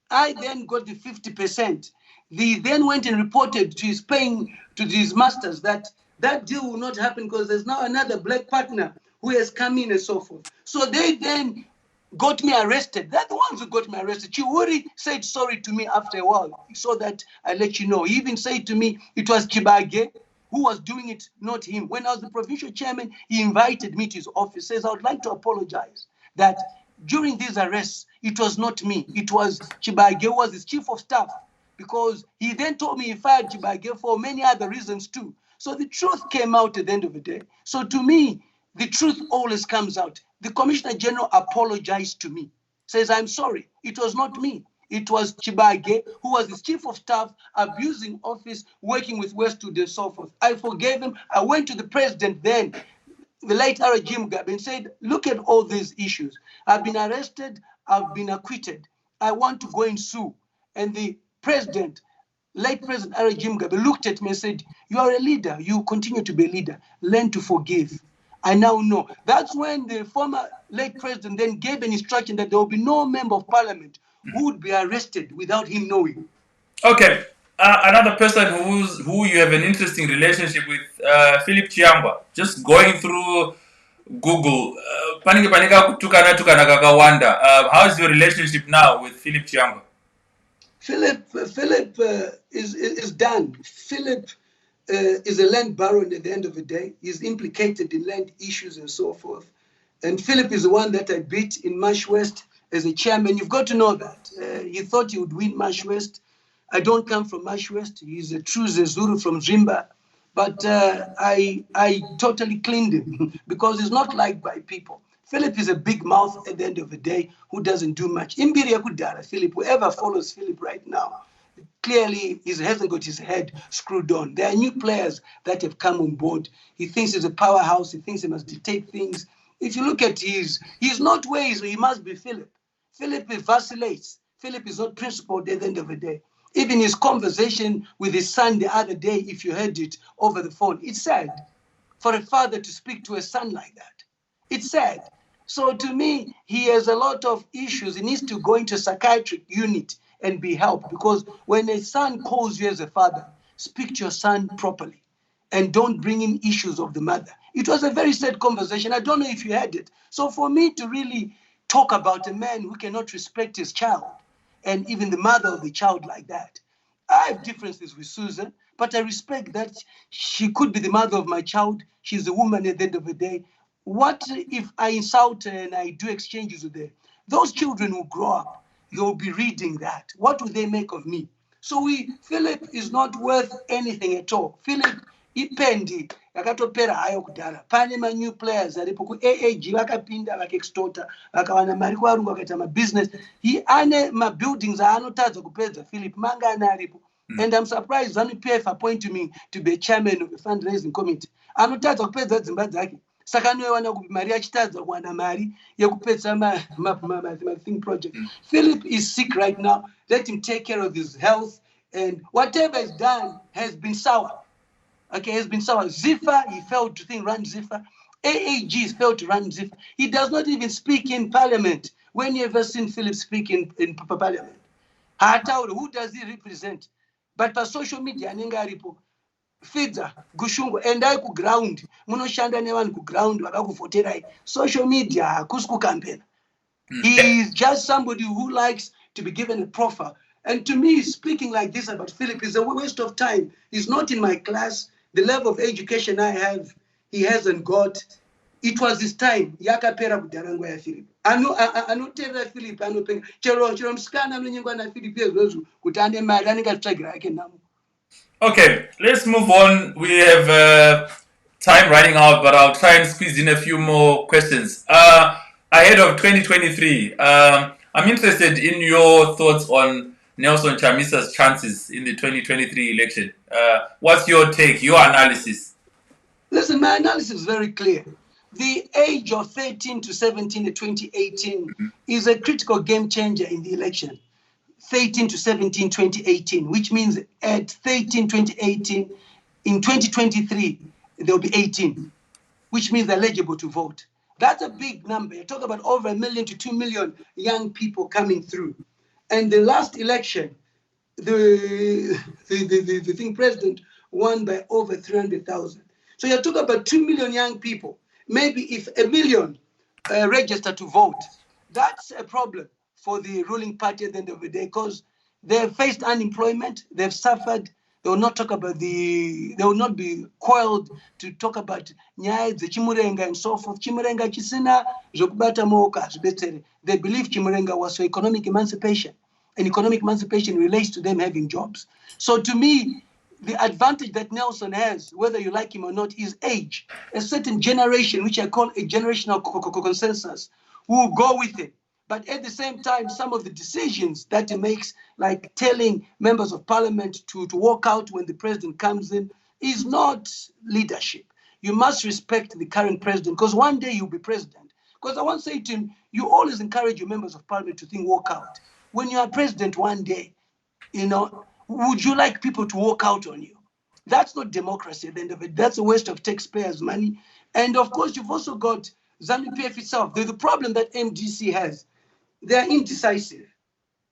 I then got the 50%, they then went and reported to his masters that deal will not happen because there's now another black partner who has come in and so forth. So they then got me arrested. They're the ones who got me arrested. Chihuri said sorry to me after a while, so that I let you know. He even said to me it was Chibage who was doing it, not him. When I was the provincial chairman, he invited me to his office, says, I would like to apologize that during these arrests, it was not me. It was Chibage who was his chief of staff, because he then told me he fired Chibage for many other reasons too. So the truth came out at the end of the day. So to me, the truth always comes out. The Commissioner General apologized to me, says, I'm sorry, it was not me. It was Chibage, who was his chief of staff, abusing office, working with Westwood and so forth. I forgave him. I went to the president then, the late Jim Mugabe, and said, look at all these issues. I've been arrested. I've been acquitted. I want to go and sue. And the president, late President Jim Mugabe, looked at me and said, you are a leader. You continue to be a leader. Learn to forgive. I now know. That's when the former late president then gave an instruction that there will be no member of parliament who would be arrested without him knowing. Okay. Another person who you have an interesting relationship with, Philip Chiamba. Just going through Google, how is your relationship now with Philip Chiamba? Philip is done. Philip is a land baron at the end of the day. He's implicated in land issues and so forth. And Philip is the one that I beat in Marsh West as a chairman. You've got to know that. He thought he would win Marsh West. I don't come from Marsh West. He's a true Zezuru from Zimba. But I totally cleaned him because he's not liked by people. Philip is a big mouth at the end of the day who doesn't do much. Imbiri Yakudara, Philip, whoever follows Philip right now, clearly he hasn't got his head screwed on. There are new players that have come on board. He thinks he's a powerhouse. He thinks he must dictate things. If you look at he's not where he must be Philip. Philip vacillates. Philip is not principled at the end of the day. Even his conversation with his son the other day, if you heard it over the phone, it's sad for a father to speak to a son like that. It's sad. So to me, he has a lot of issues. He needs to go into a psychiatric unit and be helped, because when a son calls you as a father, speak to your son properly and don't bring in issues of the mother. It was a very sad conversation. I don't know if you had it. So for me to really talk about a man who cannot respect his child and even the mother of the child like that, I have differences with Susan, but I respect that she could be the mother of my child. She's a woman at the end of the day. What if I insult her and I do exchanges with her? Those children will grow up. They'll be reading that. What will they make of me? So Philip is not worth anything at all. Philip, ipendi yakatopera hayo kudhara. Pane new players aripo ku AAG vakapinda vakaextorta vakawana mari kuvarungu vakaita mabusiness. Ane mabuildings aanotadza kupedza Philip mangana aripo. And I'm surprised Zanu PF appointed me to be chairman of the fundraising committee. Anotadza kupedza dzimba dzake. Saka anowana kuti mari achitadza kuwana mari yekupedza thing project. Philip is sick right now. Let him take care of his health, and whatever is done has been sour. Okay, has been sour. Ziffa, he failed to run Ziffa. AAG has failed to run Ziffa. He does not even speak in parliament. When you ever seen Philip speak in parliament? Who does he represent? But for social media, Fidza, Gushungu, and I ku ground. Munoshanda nevan ku ground, vakakuvoterai. Social media, kusku campaign. He is just somebody who likes to be given a profile. And to me, speaking like this about Philip is a waste of time. He's not in my class. The level of education I have, he hasn't got. It was his time. Yakapera kudarangwa ya Philip. Anotera Philip, anopenga. Chero mskana anonyengwa na Philip yezozu. Kutane mari anenga tsagira yake namu. Okay, let's move on. We have time running out, but I'll try and squeeze in a few more questions. Ahead of 2023, I'm interested in your thoughts on Nelson Chamisa's chances in the 2023 election. What's your take, your analysis? Listen, my analysis is very clear. The age of 13 to 17 in 2018 is a critical game changer in the election. 13 to 17, 2018, which means at 13, 2018, in 2023, they'll be 18, which means they're eligible to vote. That's a big number. You talk about over 1 million to 2 million young people coming through. And the last election, the president won by over 300,000. So you're talking about 2 million young people. Maybe if 1 million register to vote, that's a problem for the ruling party at the end of the day, because they've faced unemployment, they've suffered. They will not talk about they will not be coiled to talk about nyaya Chimurenga and so forth. Chimurenga chisina zokubata moka zbetere. They believe Chimurenga was for economic emancipation, and economic emancipation relates to them having jobs. So to me, the advantage that Nelson has, whether you like him or not, is age. A certain generation, which I call a generational consensus, will go with it. But at the same time, some of the decisions that he makes, like telling members of parliament to walk out when the president comes in, is not leadership. You must respect the current president, because one day you'll be president. Because I once say to him, you always encourage your members of parliament to think walk out. When you are president one day, would you like people to walk out on you? That's not democracy at the end of it. That's a waste of taxpayers' money. And of course, you've also got Zanu PF itself. The problem that MDC has, they're indecisive.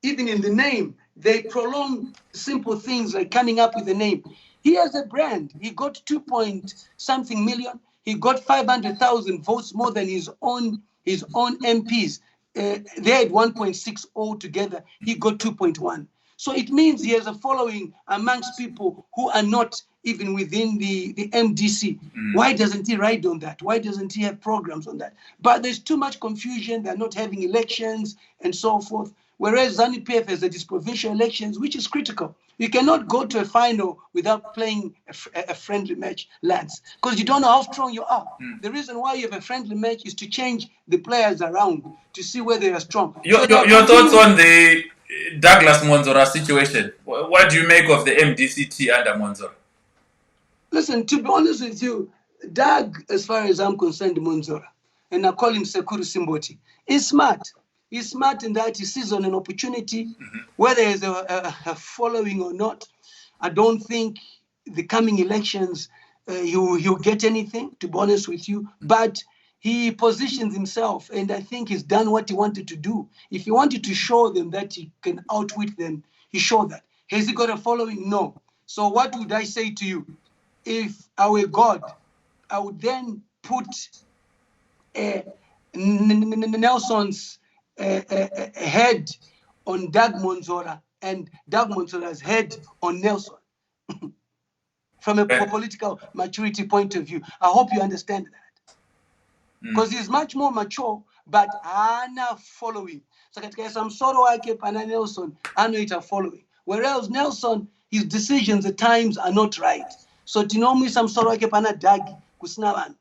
Even in the name, they prolong simple things like coming up with a name. He has a brand. He got 2-point-something million. He got 500,000 votes more than his own MPs. They had 1.6 altogether. He got 2.1. So it means he has a following amongst people who are not even within the MDC. Why doesn't he write on that? Why doesn't he have programs on that? But there's too much confusion. They're not having elections and so forth. Whereas Zanu PF has these provincial elections, which is critical. You cannot go to a final without playing a friendly match, lads, because you don't know how strong you are. The reason why you have a friendly match is to change the players around to see where they are strong. Your thoughts on the Douglas Monzora situation? What do you make of the MDCT under Monzora? Listen, to be honest with you, Doug, as far as I'm concerned, Monzora, and I call him Sekuru Simboti, is smart. He's smart in that he sees on an opportunity, whether there's a following or not. I don't think the coming elections he'll get anything, to be honest with you, but he positions himself, and I think he's done what he wanted to do. If he wanted to show them that he can outwit them, he showed that. Has he got a following? No. So what would I say to you? If I were God, I would then put Nelson's head on Doug Monzora and Doug Monzora's head on Nelson from a political maturity point of view. I hope you understand that. Because he's much more mature, but Anna following. So katika samsoro wake pana Nelson, Anna following. Whereas Nelson, his decisions at times are not right. So tinomi samsoro wake pana Dagi kusinawan.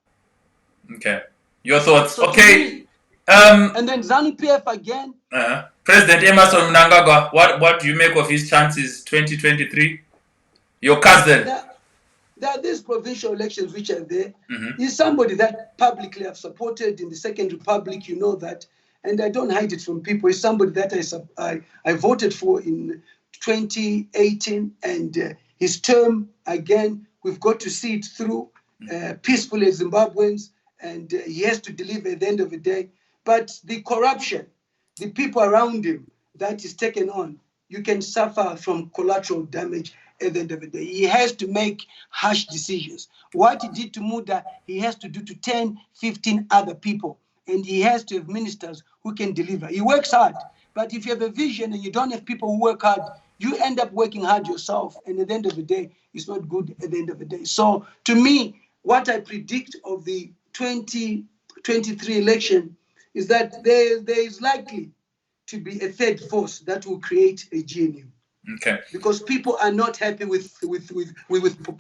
Okay. Your thoughts? So okay. And then Zanu PF again. President Emerson Mnangagwa, what do you make of his chances 2023? Your cousin. There are these provincial elections which are there. He's somebody that publicly I've supported in the Second Republic, you know that, and I don't hide it from people. He's somebody that I voted for in 2018, and his term, again, we've got to see it through peacefully as Zimbabweans, and he has to deliver at the end of the day. But the corruption, the people around him that is taken on, you can suffer from collateral damage at the end of the day. He has to make harsh decisions. What he did to Muda, he has to do to 10, 15 other people. And he has to have ministers who can deliver. He works hard. But if you have a vision and you don't have people who work hard, you end up working hard yourself. And at the end of the day, it's not good at the end of the day. So to me, what I predict of the 2023 election is that there is likely to be a third force that will create a GNU. Okay. Because people are not happy with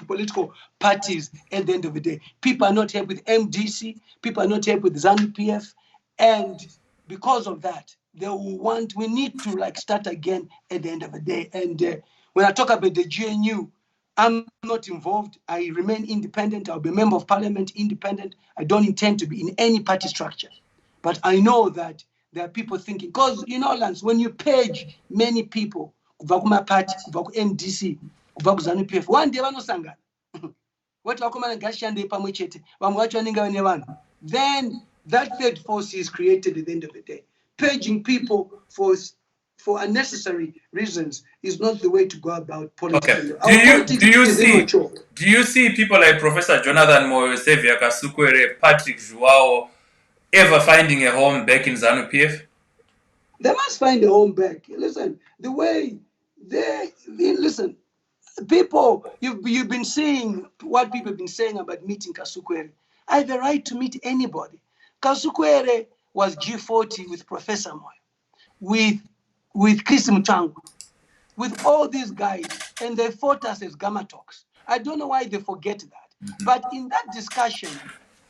political parties at the end of the day. People are not happy with MDC. People are not happy with Zanu PF. And because of that, we need to start again at the end of the day. And when I talk about the GNU, I'm not involved. I remain independent. I'll be a member of parliament, independent. I don't intend to be in any party structure. But I know that there are people thinking, because, Lance, when you page many people, kuva kumapati, kuva ku-MDC, kuva ku-Zanu PF, one day vanosangana. What vakomana ngashande pamwe chete, vamwe vacho vanenge vane vanhu. Then that third force is created at the end of the day. Paging people for unnecessary reasons is not the way to go about politics. Okay. Do you see people like Professor Jonathan Moyo-Sevia Kasukwere, Patrick Joao ever finding a home back in Zanu PF? They must find a home back. Listen, the way listen, people, you've been seeing what people have been saying about meeting Kasukwere. I have the right to meet anybody. Kasukwere was G40 with Professor Moyo, with Chris Mutangwa, with all these guys, and they fought us as Gama Talks. I don't know why they forget that. But in that discussion,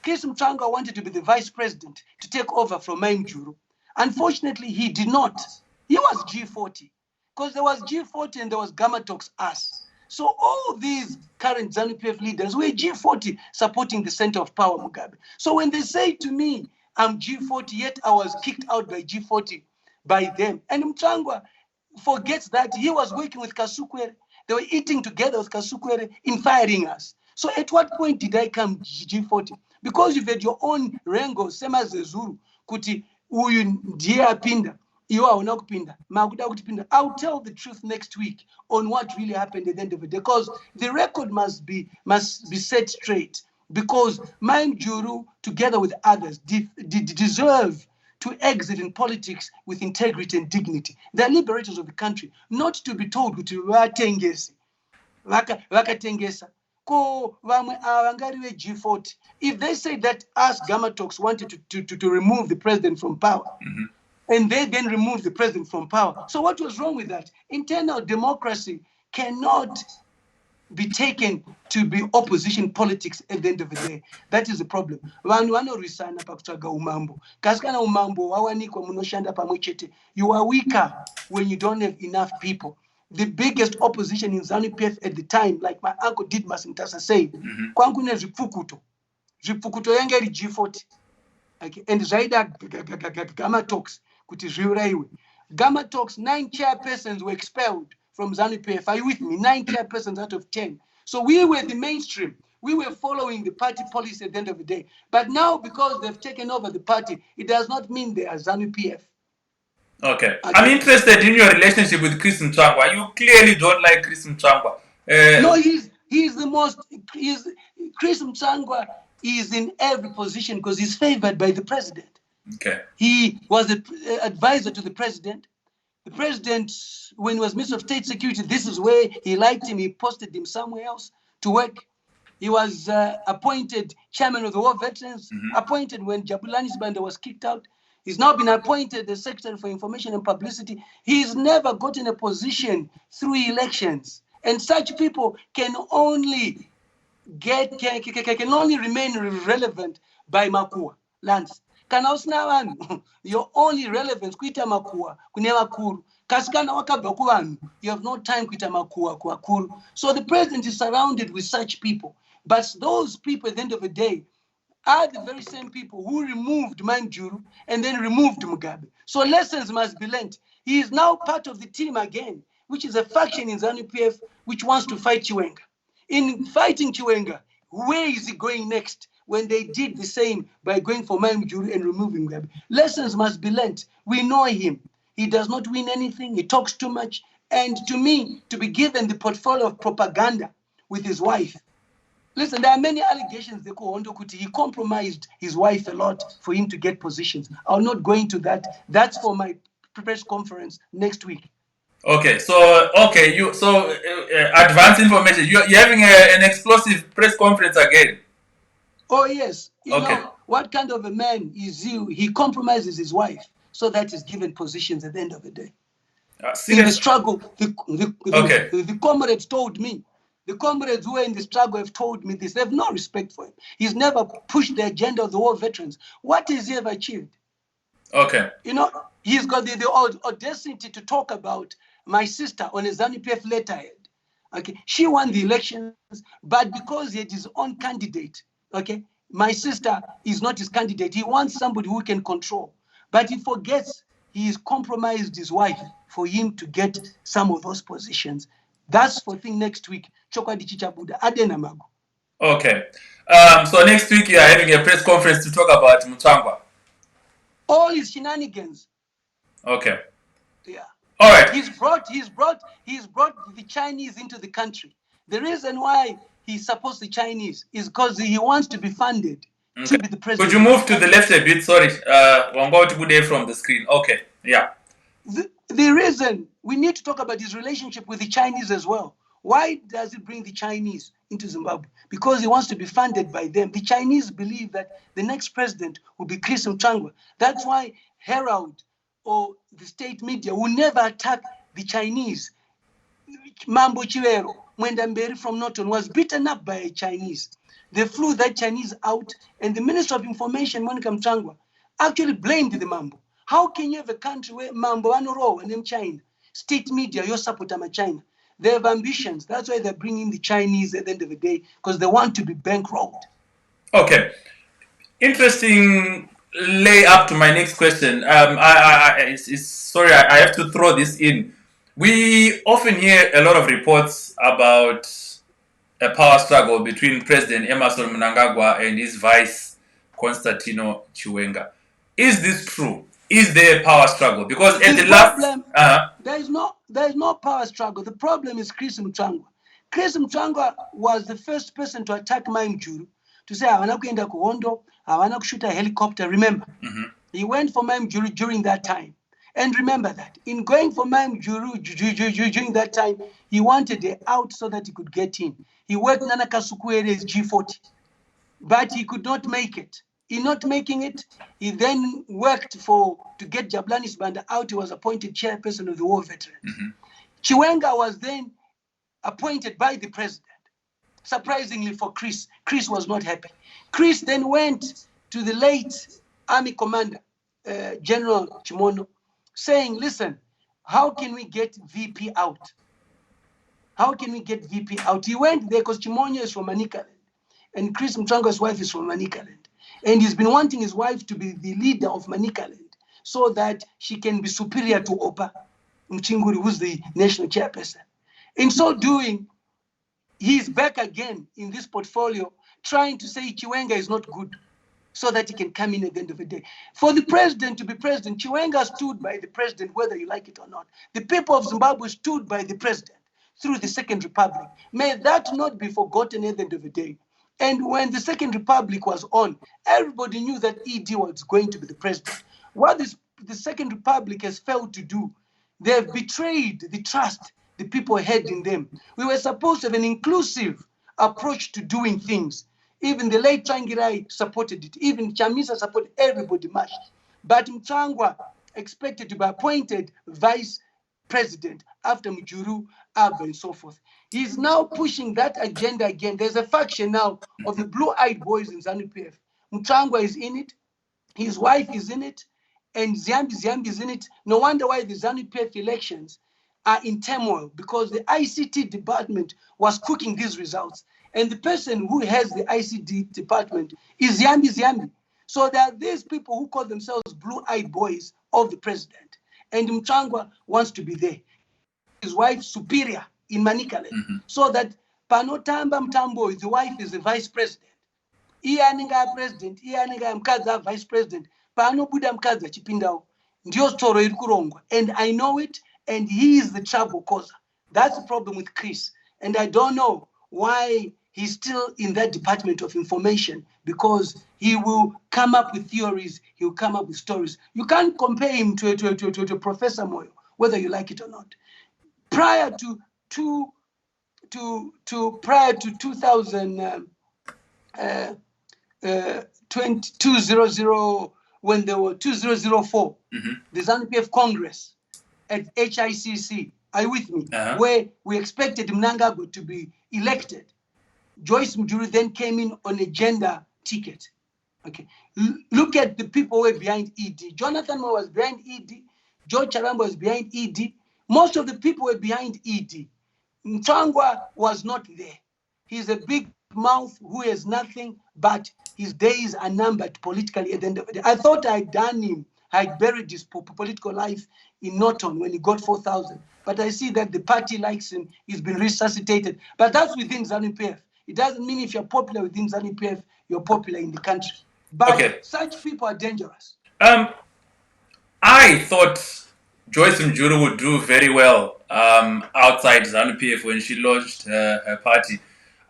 Chris Mutangwa wanted to be the vice president to take over from Maim Juru. Unfortunately, he did not. He was G40, because there was G40 and there was Gama Talks us. So all these current Zanu PF leaders were G40 supporting the center of power, Mugabe. So when they say to me, I'm G40, yet I was kicked out by G40 by them. And Mutangwa forgets that he was working with Kasukwere. They were eating together with Kasukwere in firing us. So at what point did I come G40? Because you've had your own Rengo, same as the Zulu, kuti uyu ndiye apinda, iwa hauna kupinda, makuda kutipinda. I'll tell the truth next week on what really happened at the end of the day, because the record must be set straight. Because Maim Juru, together with others, deserve to exit in politics with integrity and dignity. They're liberators of the country, not to be told to vatengesi vakatengesa ko vamwe avangarive G40. If they say that us Guma talks wanted to remove the president from power, and they then remove the president from power, so what was wrong with that? Internal democracy cannot be taken to be opposition politics at the end of the day. That is the problem. Vanhu vanorisana pakutsvaga umambo. Kasi kana umambo wawanikwa munoshanda pamwe chete, you are weaker when you don't have enough people. The biggest opposition in Zanu PF at the time, like my uncle Didmas Ntasa said, kwangu ne zvipfukuto. Zvipfukuto yanga iri G40. Okay. And zvaida Guma talks kuti zviuraiwe. Guma talks, 9 chairpersons were expelled from Zanu PF. Are you with me? 9 chairpersons out of 10. So we were the mainstream. We were following the party policy at the end of the day. But now, because they've taken over the party, it does not mean they are Zanu PF. Okay. I'm interested in your relationship with Chris Mtswangwa. You clearly don't like Chris Mtswangwa. No, he's the most. Chris Mtswangwa is in every position because he's favored by the president. Okay. He was an advisor to the president. The president, when he was Minister of State Security, this is where he liked him. He posted him somewhere else to work. He was appointed chairman of the War Veterans, appointed when Jabulani's Banda was kicked out. He's now been appointed the Secretary for Information and Publicity. He's never gotten a position through elections. And such people can only remain relevant by Makua lands. Kana usina vanhu, your only relevance kuita makua kune vakuru. Kasi kana wakabva kuvanhu, you have no time kuita makua kuvakuru. So the president is surrounded with such people. But those people at the end of the day are the very same people who removed Manjuru and then removed Mugabe. So lessons must be learned. He is now part of the team again, which is a faction in Zanu PF which wants to fight Chiwenga. In fighting Chiwenga, where is he going next? When they did the same by going for Manjuru and removing Mugabe. Lessons must be learned. We know him. He does not win anything. He talks too much. And to me, to be given the portfolio of propaganda with his wife. Listen, there are many allegations. He compromised his wife a lot for him to get positions. I'll not go into that. That's for my press conference next week. Okay, so advanced information. You're having an explosive press conference again. Oh yes. You know what kind of a man is he? He compromises his wife so that he's given positions at the end of the day. In the struggle, the comrades told me. The comrades who are in the struggle have told me this. They have no respect for him. He's never pushed the agenda of the war veterans. What has he ever achieved? Okay. You know, he's got the audacity to talk about my sister on a Zanu PF letterhead. Okay, she won the elections, but because he had his own candidate, okay, my sister is not his candidate. He wants somebody who can control. But he forgets he's compromised his wife for him to get some of those positions. That's for thing next week. Okay. So next week you are having a press conference to talk about Mtswangwa. All his shenanigans. Okay. Yeah. All right. He's brought the Chinese into the country. The reason why he supports the Chinese is because he wants to be funded to be the president. Could you move to the left a bit? Sorry. One go to good day from the screen. Okay. Yeah. The reason we need to talk about his relationship with the Chinese as well. Why does he bring the Chinese into Zimbabwe? Because he wants to be funded by them. The Chinese believe that the next president will be Chris Mtswangwa. That's why Herald or the state media will never attack the Chinese. Mambo Chiwero, Mwendamberi from Norton, was beaten up by a Chinese. They flew that Chinese out, and the Minister of Information, Monica Mtswangwa, actually blamed the Mambo. How can you have a country where Mambo Anoro and them China, state media, your support China? They have ambitions. That's why they're bringing the Chinese at the end of the day, because they want to be bankrolled. Okay. Interesting lay up to my next question. Sorry, I have to throw this in. We often hear a lot of reports about a power struggle between President Emmerson Mnangagwa and his vice, Constantino Chiwenga. Is this true? Is there a power struggle? Because at the last... There is no power struggle. The problem is Chris Mtswangwa. Chris Mtswangwa was the first person to attack Manjuru, to say, "Havana kuenda kuhondo, havana kushuta helicopter." Remember? He went for Mam Juru during that time. And remember that in going for Mam Juru during that time, he wanted a out so that he could get in. He worked Nana Kasukuere's G40, but he could not make it. In not making it, he then worked to get Jablanis Banda out. He was appointed chairperson of the war veterans. Chiwenga was then appointed by the president. Surprisingly for Chris was not happy. Chris then went to the late army commander, General Chimono, saying, listen, how can we get VP out? How can we get VP out? He went there because Chimono is from Manicaland, and Chris Mtwanga's wife is from Manicaland. And he's been wanting his wife to be the leader of Manicaland so that she can be superior to Opa Mchinguri, who's the national chairperson. In so doing, he's back again in this portfolio trying to say Chiwenga is not good so that he can come in at the end of the day. For the president to be president, Chiwenga stood by the president, whether you like it or not. The people of Zimbabwe stood by the president through the Second Republic. May that not be forgotten at the end of the day. And when the Second Republic was on, everybody knew that ED was going to be the president. What the Second Republic has failed to do, they have betrayed the trust the people had in them. We were supposed to have an inclusive approach to doing things. Even the late Changirai supported it. Even Chamisa supported everybody mashed. But Mtangwa expected to be appointed vice president after Mujuru, Abba, and so forth. He's now pushing that agenda again. There's a faction now of the blue-eyed boys in Zanu PF. Mtangwa is in it. His wife is in it. And Ziambi is in it. No wonder why the Zanu PF elections are in turmoil, because the ICT department was cooking these results. And the person who has the ICT department is Ziambi. So there are these people who call themselves blue-eyed boys of the president. And Mtangwa wants to be there. His wife superior in Manicaland. So that Panotamba Mtambo, the wife is the vice president. Iyaninga president, iyaninga mkaza vice president. Pano Buddha mkaza chipindao. Ndio storo iri kurongwa. And I know it, and he is the trouble causer. That's the problem with Chris. And I don't know why he's still in that department of information, because he will come up with theories, he will come up with stories. You can't compare him to Professor Moyo, whether you like it or not. Prior to 2000, when there were 2004, the Zanu PF Congress at HICC, are you with me? Where we expected Mnangagwa to be elected. Joyce Mujuru then came in on a gender ticket. Okay, look at the people who were behind ED. Jonathan Moore was behind ED. George Charamba was behind ED. Most of the people were behind ED. Mtangwa was not there. He's a big mouth who has nothing, but his days are numbered politically at the end of the day. I thought I'd done him. I'd buried his political life in Norton when he got 4,000. But I see that the party likes him. He's been resuscitated. But that's within Zanu PF. It doesn't mean if you're popular within Zanu PF, you're popular in the country. But such people are dangerous. I thought Joyce Mjuru would do very well outside Zanu PF when she launched her party.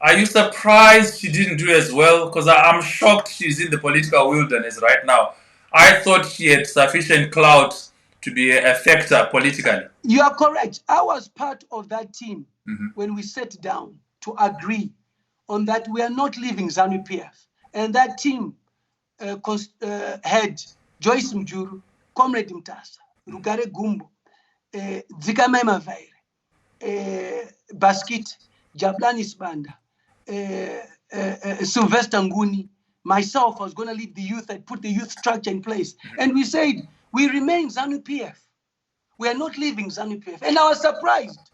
Are you surprised she didn't do as well? Because I'm shocked she's in the political wilderness right now. I thought she had sufficient clout to be a factor politically. You are correct. I was part of that team when we sat down to agree on that we are not leaving Zanu PF. And that team had Joyce Mjuru, Comrade Mtasa, Rugare Gumbo, Dzikamema Vaire, Baskit, Jablanis Banda, Sylvester Nguni, myself was going to lead the youth. I put the youth structure in place. And we said, we remain Zanu PF. We are not leaving Zanu PF. And I was surprised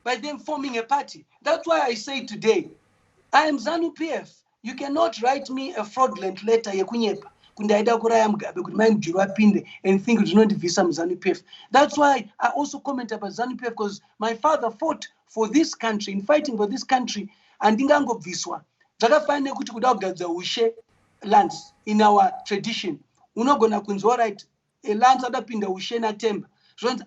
by them forming a party. That's why I say today, I am Zanu PF. You cannot write me a fraudulent letter and think it's not visa Zanu PF. That's why I also comment about Zanu PF, because my father fought for this country, in fighting for this country, and Dingango Viswa. Zakafane kuti kudagadza ushe lands in our tradition. Unogona kunzwa right a lands adapinda ushe na Temba. Zonzi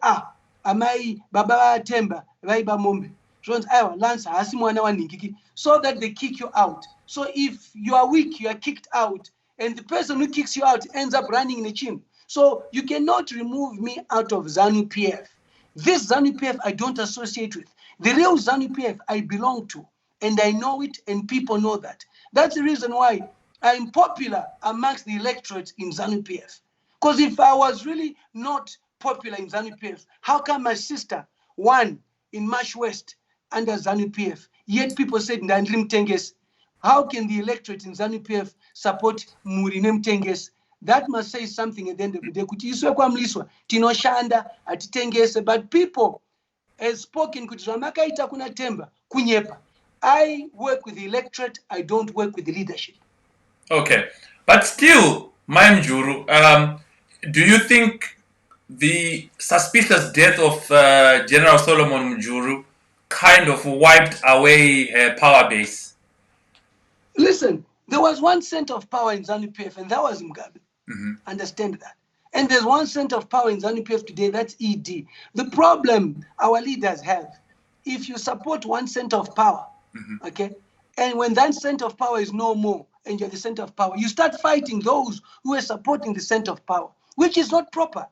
amai baba Temba vaiba mombe. Zonzi lands hasi mwana wa Ninkiki, so that they kick you out. So if you are weak, you are kicked out, and the person who kicks you out ends up running in a team. So you cannot remove me out of Zanu PF. This Zanu PF I don't associate with. The real Zanu PF I belong to, and I know it, and people know that. That's the reason why I'm popular amongst the electorate in Zanu PF. Because if I was really not popular in Zanu PF, how come my sister won in Marsh West under Zanu PF? Yet people said Ndandri Mtenges. How can the electorate in Zanu PF support Murine Mtenges? That must say something at the end of the day. Kuti iswe kwa Mliswa, tinoshanda, atitengese, but people has spoken kuti ramakaita kuna Temba, kunyepa. I work with the electorate, I don't work with the leadership. Okay. But still, Manjuru, do you think the suspicious death of General Solomon Mjuru kind of wiped away her power base? Listen, there was 1 center of power in Zanu PF, and that was Mugabe. Understand that. And there's 1 center of power in Zanu PF today, that's ED. The problem our leaders have, if you support 1 center of power, okay, and when that center of power is no more, and you're the center of power, you start fighting those who are supporting the center of power, which is not proper.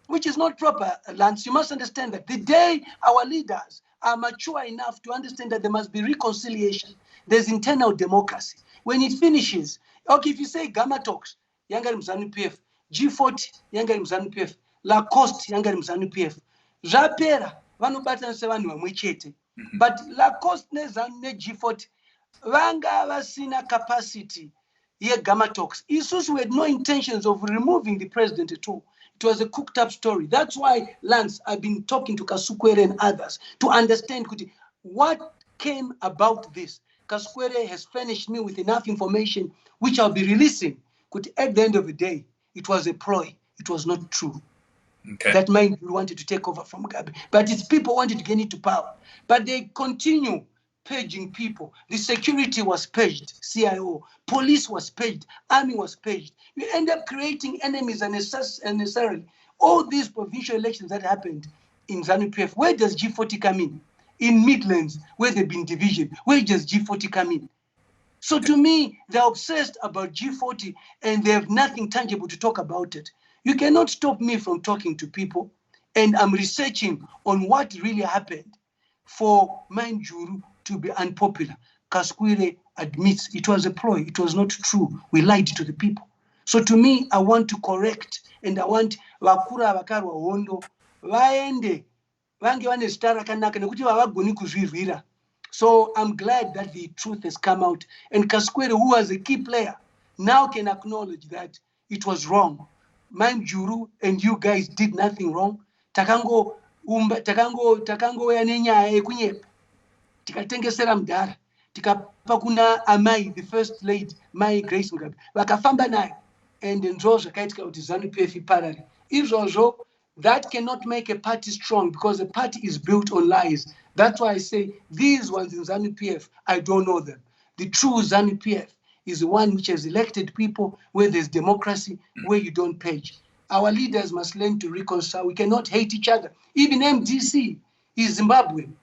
Which is not proper, Lance. You must understand that the day our leaders are mature enough to understand that there must be reconciliation, there's internal democracy. When it finishes, okay, if you say Gama talks, Yangari Mzanu PF, G40, Yangari Mzanu PF, Lacoste, Yangari Mzanu PF, Rapera, Vanubatan Sevanu Mwechete. But Lacoste ne G40, Vanga Vasina capacity, here Gama talks. Isusu had no intentions of removing the president at all. It was a cooked up story. That's why, Lance, I've been talking to Kasukwere and others to understand what came about this. Kasukwere has furnished me with enough information which I'll be releasing. At the end of the day, it was a ploy. It was not true. Okay. That mind wanted to take over from Mugabe. But its people wanted to get into power. But they continue paging people. The security was paged, CIO. Police was paged. Army was paged. You end up creating enemies unnecessarily. All these provincial elections that happened in Zanu PF, where does G40 come in? In Midlands, where there've been division, where does G40 come in? So to me, they're obsessed about G40 and they have nothing tangible to talk about it. You cannot stop me from talking to people, and I'm researching on what really happened for Manjuru to be unpopular. Kaskwire admits it was a ploy. It was not true. We lied to the people. So to me, I want to correct, and I want Wakura Wakarwa Wondo, Vaende, Vange Wane Stara Kanaka, Nekuti Wawagoni Kuzvirira. So I'm glad that the truth has come out. And Kaskwere, who was a key player, now can acknowledge that it was wrong. Manjuru and you guys did nothing wrong. Takango yanenya kunyepa. Tikatengesera mdara. Tikapa kuna Amai, the first lady, Mai Grace Mugabe. Wakafamba nayo. And nzozo kaitika utizani PF parallel. Izozo, that cannot make a party strong because a party is built on lies. That's why I say these ones in Zanu PF, I don't know them. The true Zanu PF is the one which has elected people, where there's democracy, where you don't page. Our leaders must learn to reconcile. We cannot hate each other. Even MDC is Zimbabwean.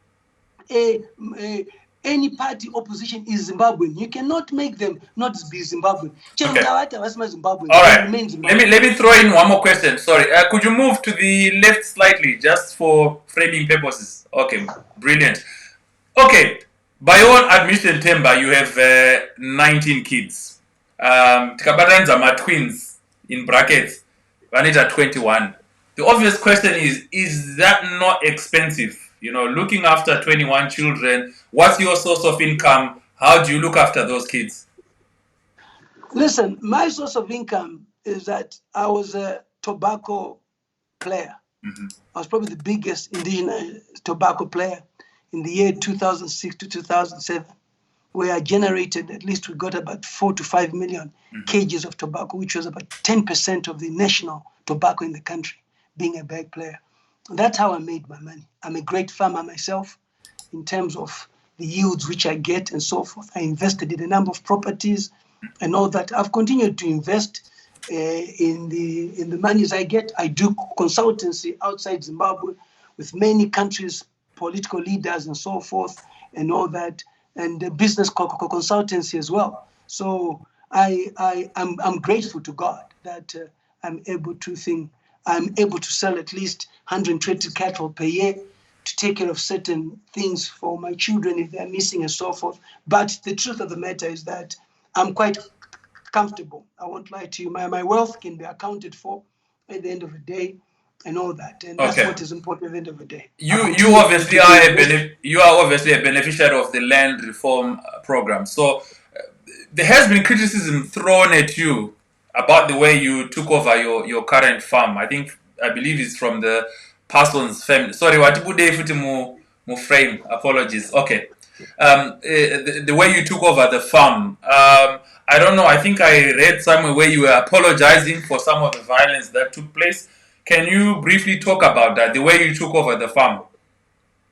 Any party opposition is Zimbabwean. You cannot make them not be Zimbabwean. Okay. All right. Let me throw in one more question. Sorry. Could you move to the left slightly, just for framing purposes? Okay. Brilliant. Okay. By your own admission, Temba, you have 19 kids. Tikabatanza my twins, in brackets, Vanita 21. The obvious question is that not expensive? You know, looking after 21 children, what's your source of income? How do you look after those kids? Listen, my source of income is that I was a tobacco player. I was probably the biggest indigenous tobacco player in the year 2006 to 2007, where I generated, at least we got about 4 to 5 million kgs of tobacco, which was about 10% of the national tobacco in the country, being a bag player. That's how I made my money. I'm a great farmer myself in terms of the yields which I get and so forth. I invested in a number of properties and all that. I've continued to invest in the monies I get. I do consultancy outside Zimbabwe with many countries, political leaders and so forth and all that, and business consultancy as well. So I'm grateful to God that I'm able to sell at least 120 cattle per year to take care of certain things for my children if they're missing and so forth. But the truth of the matter is that I'm quite comfortable. I won't lie to you. My wealth can be accounted for at the end of the day and all that. And that's what is important at the end of the day. You obviously are obviously a beneficiary of the land reform program. So there has been criticism thrown at you about the way you took over your current farm. I believe it's from the Parsons family. Sorry, what mu frame. Apologies. Okay. The way you took over the farm. I don't know. I think I read somewhere where you were apologizing for some of the violence that took place. Can you briefly talk about that? The way you took over the farm?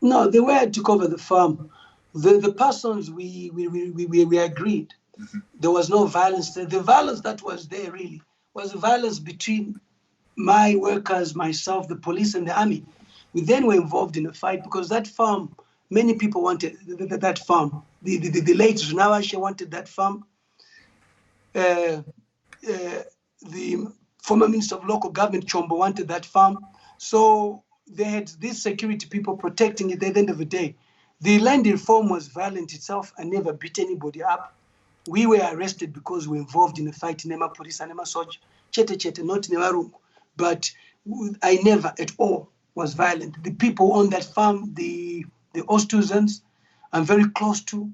No, the way I took over the farm, the persons we agreed. Mm-hmm. There was no violence. The violence that was there really was the violence between my workers, myself, the police, and the army. We then were involved in a fight because that farm, many people wanted that farm. The late Runawashe wanted that farm. The former Minister of Local Government, Chombo, wanted that farm. So they had these security people protecting it at the end of the day. The land reform was violent itself. I never beat anybody up. We were arrested because we were involved in a fight in Nema Police and Nema Soja. Chete, not Nemarungu. But I never at all was violent. The people on that farm, the Ostuzans, I'm very close to.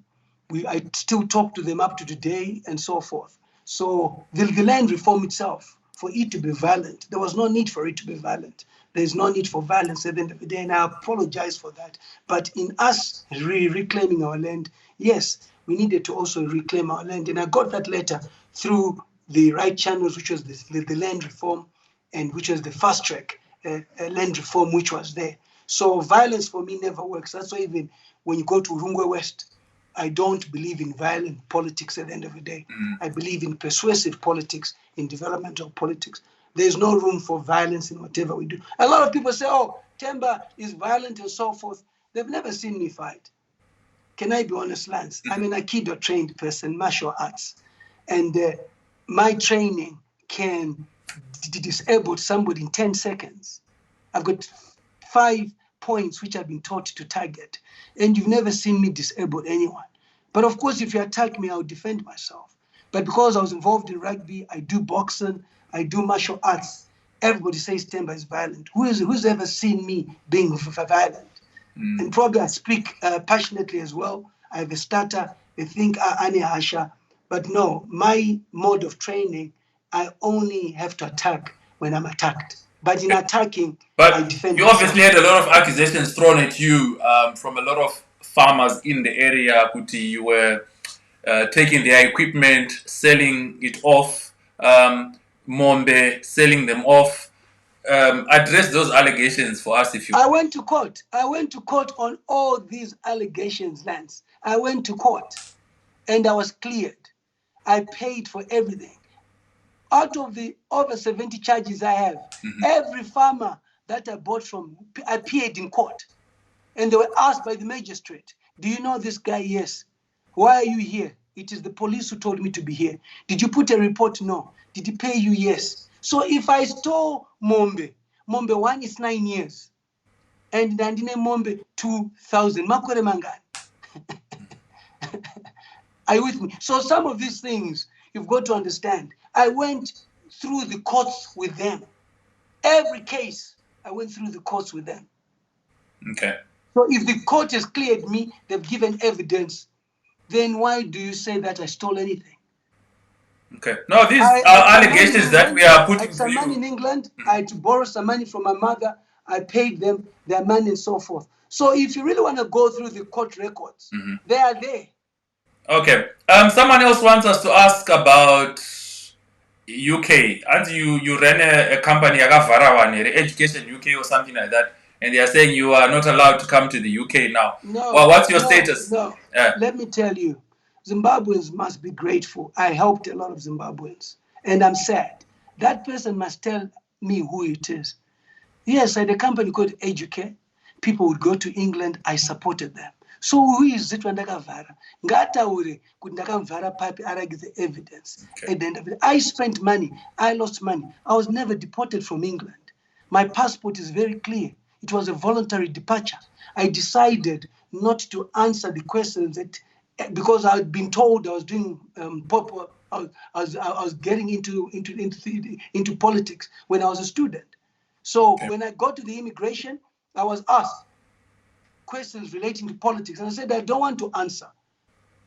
I still talk to them up to today and so forth. So the land reform itself, for it to be violent, there was no need for it to be violent. There's no need for violence at the end of the day, and I apologize for that. But in us reclaiming our land, yes, we needed to also reclaim our land. And I got that letter through the right channels, which was the land reform, and which was the fast track land reform, which was there. So violence for me never works. That's why even when you go to Rungwe West, I don't believe in violent politics at the end of the day. I believe in persuasive politics, in developmental politics. There's no room for violence in whatever we do. A lot of people say, oh, Temba is violent and so forth. They've never seen me fight. Can I be honest, Lance? I'm an Aikido-trained person, martial arts. And my training can disable somebody in 10 seconds. I've got 5 points which I've been taught to target. And you've never seen me disable anyone. But of course, if you attack me, I'll defend myself. But because I was involved in rugby, I do boxing, I do martial arts, everybody says Temba is violent. Who's ever seen me being violent? And probably I speak passionately as well. I have a stutter, they think Ane Asha. But no, my mode of training, I only have to attack when I'm attacked. But in attacking, I defend you obviously had a lot of accusations thrown at you from a lot of farmers in the area. Kuti, you were taking their equipment, selling it off, Mombe, selling them off. Address those allegations for us if you... I went to court. I went to court on all these allegations, Lance. I went to court and I was cleared. I paid for everything. Out of the over 70 charges I have, every farmer that I bought from appeared in court. And they were asked by the magistrate, do you know this guy? Yes. Why are you here? It is the police who told me to be here. Did you put a report? No. Did he pay you? Yes. So if I stole Mombe 1 is 9 years. And Dandine Mombe 2,000. Makore Mangani. Are you with me? So some of these things, you've got to understand. I went through the courts with them. Every case, I went through the courts with them. Okay. So if the court has cleared me, they've given evidence, then why do you say that I stole anything? Okay. No, these are allegations that we are putting I had some money in England. I had to borrow some money from my mother. I paid them their money and so forth. So if you really want to go through the court records, they are there. Okay. Someone else wants us to ask about UK. And you ran a company, Education UK or something like that. And they are saying you are not allowed to come to the UK now. No. Well, what's your status? No. Let me tell you, Zimbabweans must be grateful. I helped a lot of Zimbabweans. And I'm sad. That person must tell me who it is. Yes, I had a company called Educare. People would go to England. I supported them. So who is it wandakavhara? Ngataure kuti ndakamvhara papi aragidze evidence. At the end of it, I spent money, I lost money. I was never deported from England. My passport is very clear. It was a voluntary departure. I decided not to answer the questions that, because I had been told I was doing I was getting into politics when I was a student. So when I got to the immigration, I was asked questions relating to politics, and I said I don't want to answer.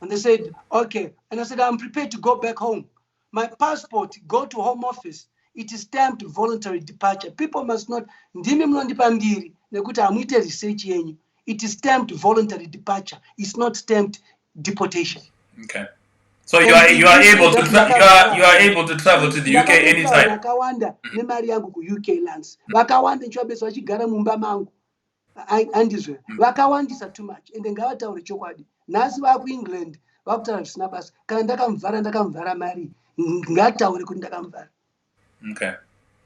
And they said, okay. And I said, I'm prepared to go back home. My passport, go to Home Office. It is stamped voluntary departure. People must not, it is stamped voluntary departure. It's not stamped deportation. Okay. So you are able to you are able to travel to the UK anytime. UK lands. Andizwe vakawandisa too much ende ngavataure chokwadi nhasi vakuengland vakutaura zvisina basa kana ndakamvhara mari ngataure kuti ndakamvhara. Okay.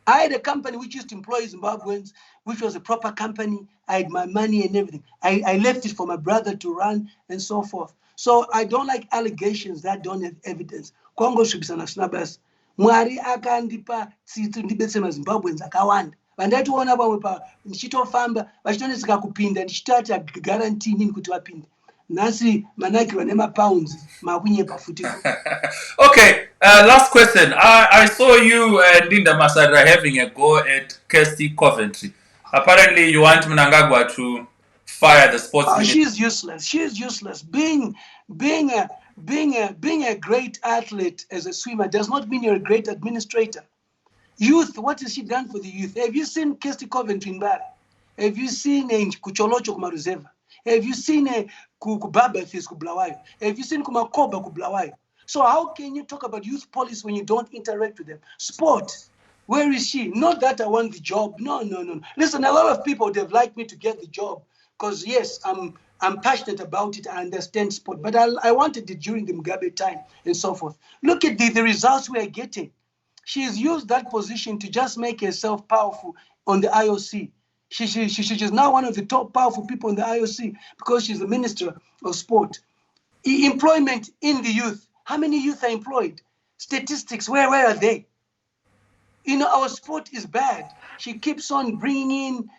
I had a company which used to employ Zimbabweans, which was a proper company. I had my money and everything. I left it for my brother to run and so forth. So I don't like allegations that don't have evidence. Kongo shibisana zvisina basa. Mwari akandipa tsitsi ndibetse maZimbabweans akawanda. Vandationa vamwe pa ndichitofamba vachitoneseka kupinda ndichitati guarantee nini kuti vapinde. Nhasi manakirwa nemapounds makunyepa futi. Okay, last question. I saw you and Linda Masada having a go at Kirsty Coventry. Apparently you want Mnangagwa to fire the sports minister. She's useless. She's useless. Being a great athlete as a swimmer does not mean you're a great administrator. Youth, what has she done for the youth? Have you seen Kirsty Coventry in Bari? Have you seen Kucholocho Kumaruzeva? Have you seen Kubabathis Kublawayo? Have you seen Kumakoba Kublawayo? So how can you talk about youth policy when you don't interact with them? Sport, where is she? Not that I want the job. No. Listen, a lot of people would have liked me to get the job because yes, I'm passionate about it. I understand sport, but I wanted it during the Mugabe time and so forth. Look at the results we are getting. She's used that position to just make herself powerful on the IOC. She's now one of the top powerful people in the IOC because she's the Minister of Sport. Employment in the youth. How many youth are employed? Statistics, where are they? You know, our sport is bad. She keeps on bringing in,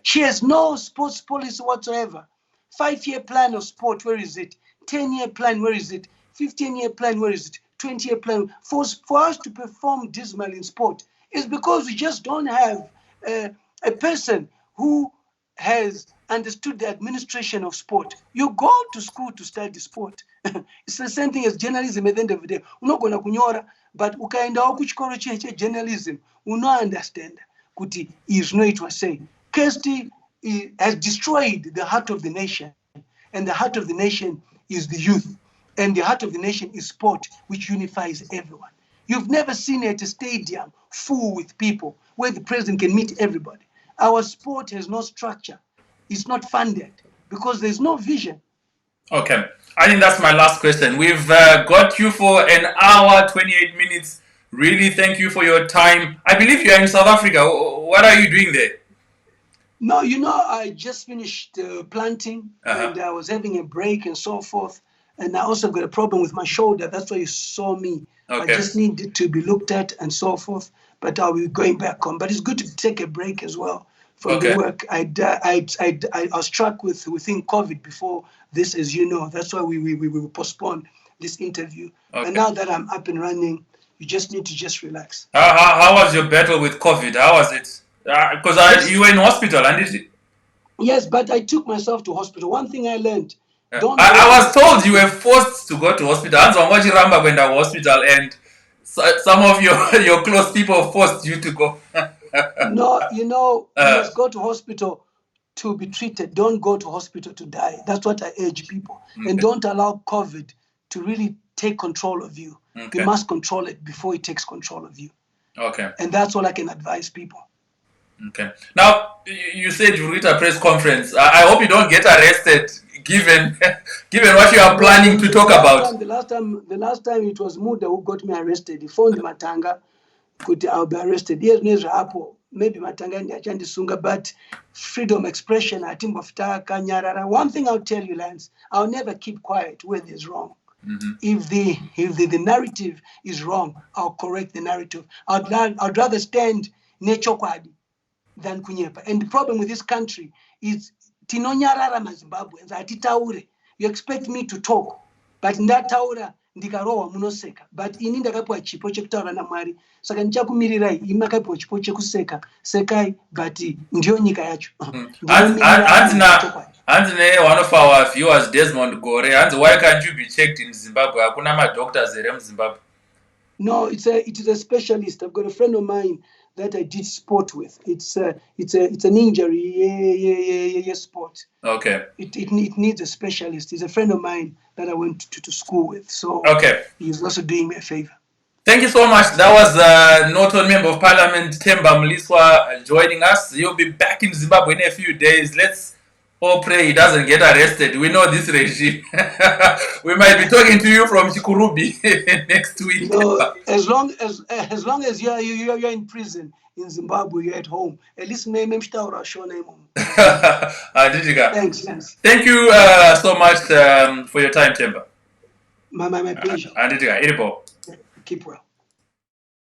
she has no sports policy whatsoever. 5-year plan of sport, where is it? 10-year plan, where is it? 15-year plan, where is it? 20-year plan. For us to perform dismal in sport is because we just don't have a person who has understood the administration of sport. You go to school to study sport. It's the same thing as journalism at the end of the day. Unogona kunyora, but ukaendawo kuchikoro journalism, uno understand kuti is no it was saying. Kirsty has destroyed the heart of the nation, and the heart of the nation is the youth. And the heart of the nation is sport, which unifies everyone. You've never seen it at a stadium full with people where the president can meet everybody. Our sport has no structure. It's not funded because there's no vision. Okay. I think that's my last question. We've got you for an hour, 28 minutes. Really, thank you for your time. I believe you're in South Africa. What are you doing there? No, you know, I just finished planting and I was having a break and so forth. And I also got a problem with my shoulder. That's why you saw me. Okay. I just needed to be looked at and so forth. But I'll be going back home. But it's good to take a break as well from the work. I was struck within COVID before this, as you know. That's why we postponed this interview. Okay. And now that I'm up and running, you just need to just relax. How was your battle with COVID? How was it? Because you were in hospital, and Yes, but I took myself to hospital. One thing I learned. I was told you were forced to go to hospital. Ramba went to hospital, and some of your close people forced you to go. No, you know, you must go to hospital to be treated. Don't go to hospital to die. That's what I urge people. Okay. And don't allow COVID to really take control of you. Okay. You must control it before it takes control of you. Okay. And that's all I can advise people. Okay. Now, you said you read a press conference. I hope you don't get arrested, given what you are planning to talk about. The last time it was Muda who got me arrested. He phoned Matanga, I'll be arrested. Yes, Nezra Apo. maybe matangani achandisunga, but freedom expression atimbofutaka nyarara. One thing I'll tell you, Lance, I'll never keep quiet when there's wrong. If the narrative is wrong, I'll correct the narrative. I'd rather stand nechokwadi than kunyepa. And the problem with this country is tinonyarara mazimbabweans atitaure. You expect me to talk, but ndataura ndikarohwa munoseka. But ini ndakapiwa chipo chekutaura naMwari, saka ndichakumirirai imi makapiwa chipo chekuseka sekai, but ndiyo nyika yacho. Hanzi one of our viewers, Desmond Gore, Hanzi, why can't you be checked in Zimbabwe? Hakuna madoctors here in Zimbabwe. No, it is a specialist. I've got a friend of mine that I did sport with. It's an injury, sport. Okay. It needs a specialist. He's a friend of mine that I went to school with. So okay, he's also doing me a favor. Thank you so much. That was Norton Member of Parliament Temba Mliswa joining us. He'll be back in Zimbabwe in a few days. Let's all pray he doesn't get arrested. We know this regime. We might be talking to you from Chikurubi next week. No, as long as you're in prison in Zimbabwe, you're at home. At least thanks. Thank you so much for your time, Temba. My pleasure. Keep well.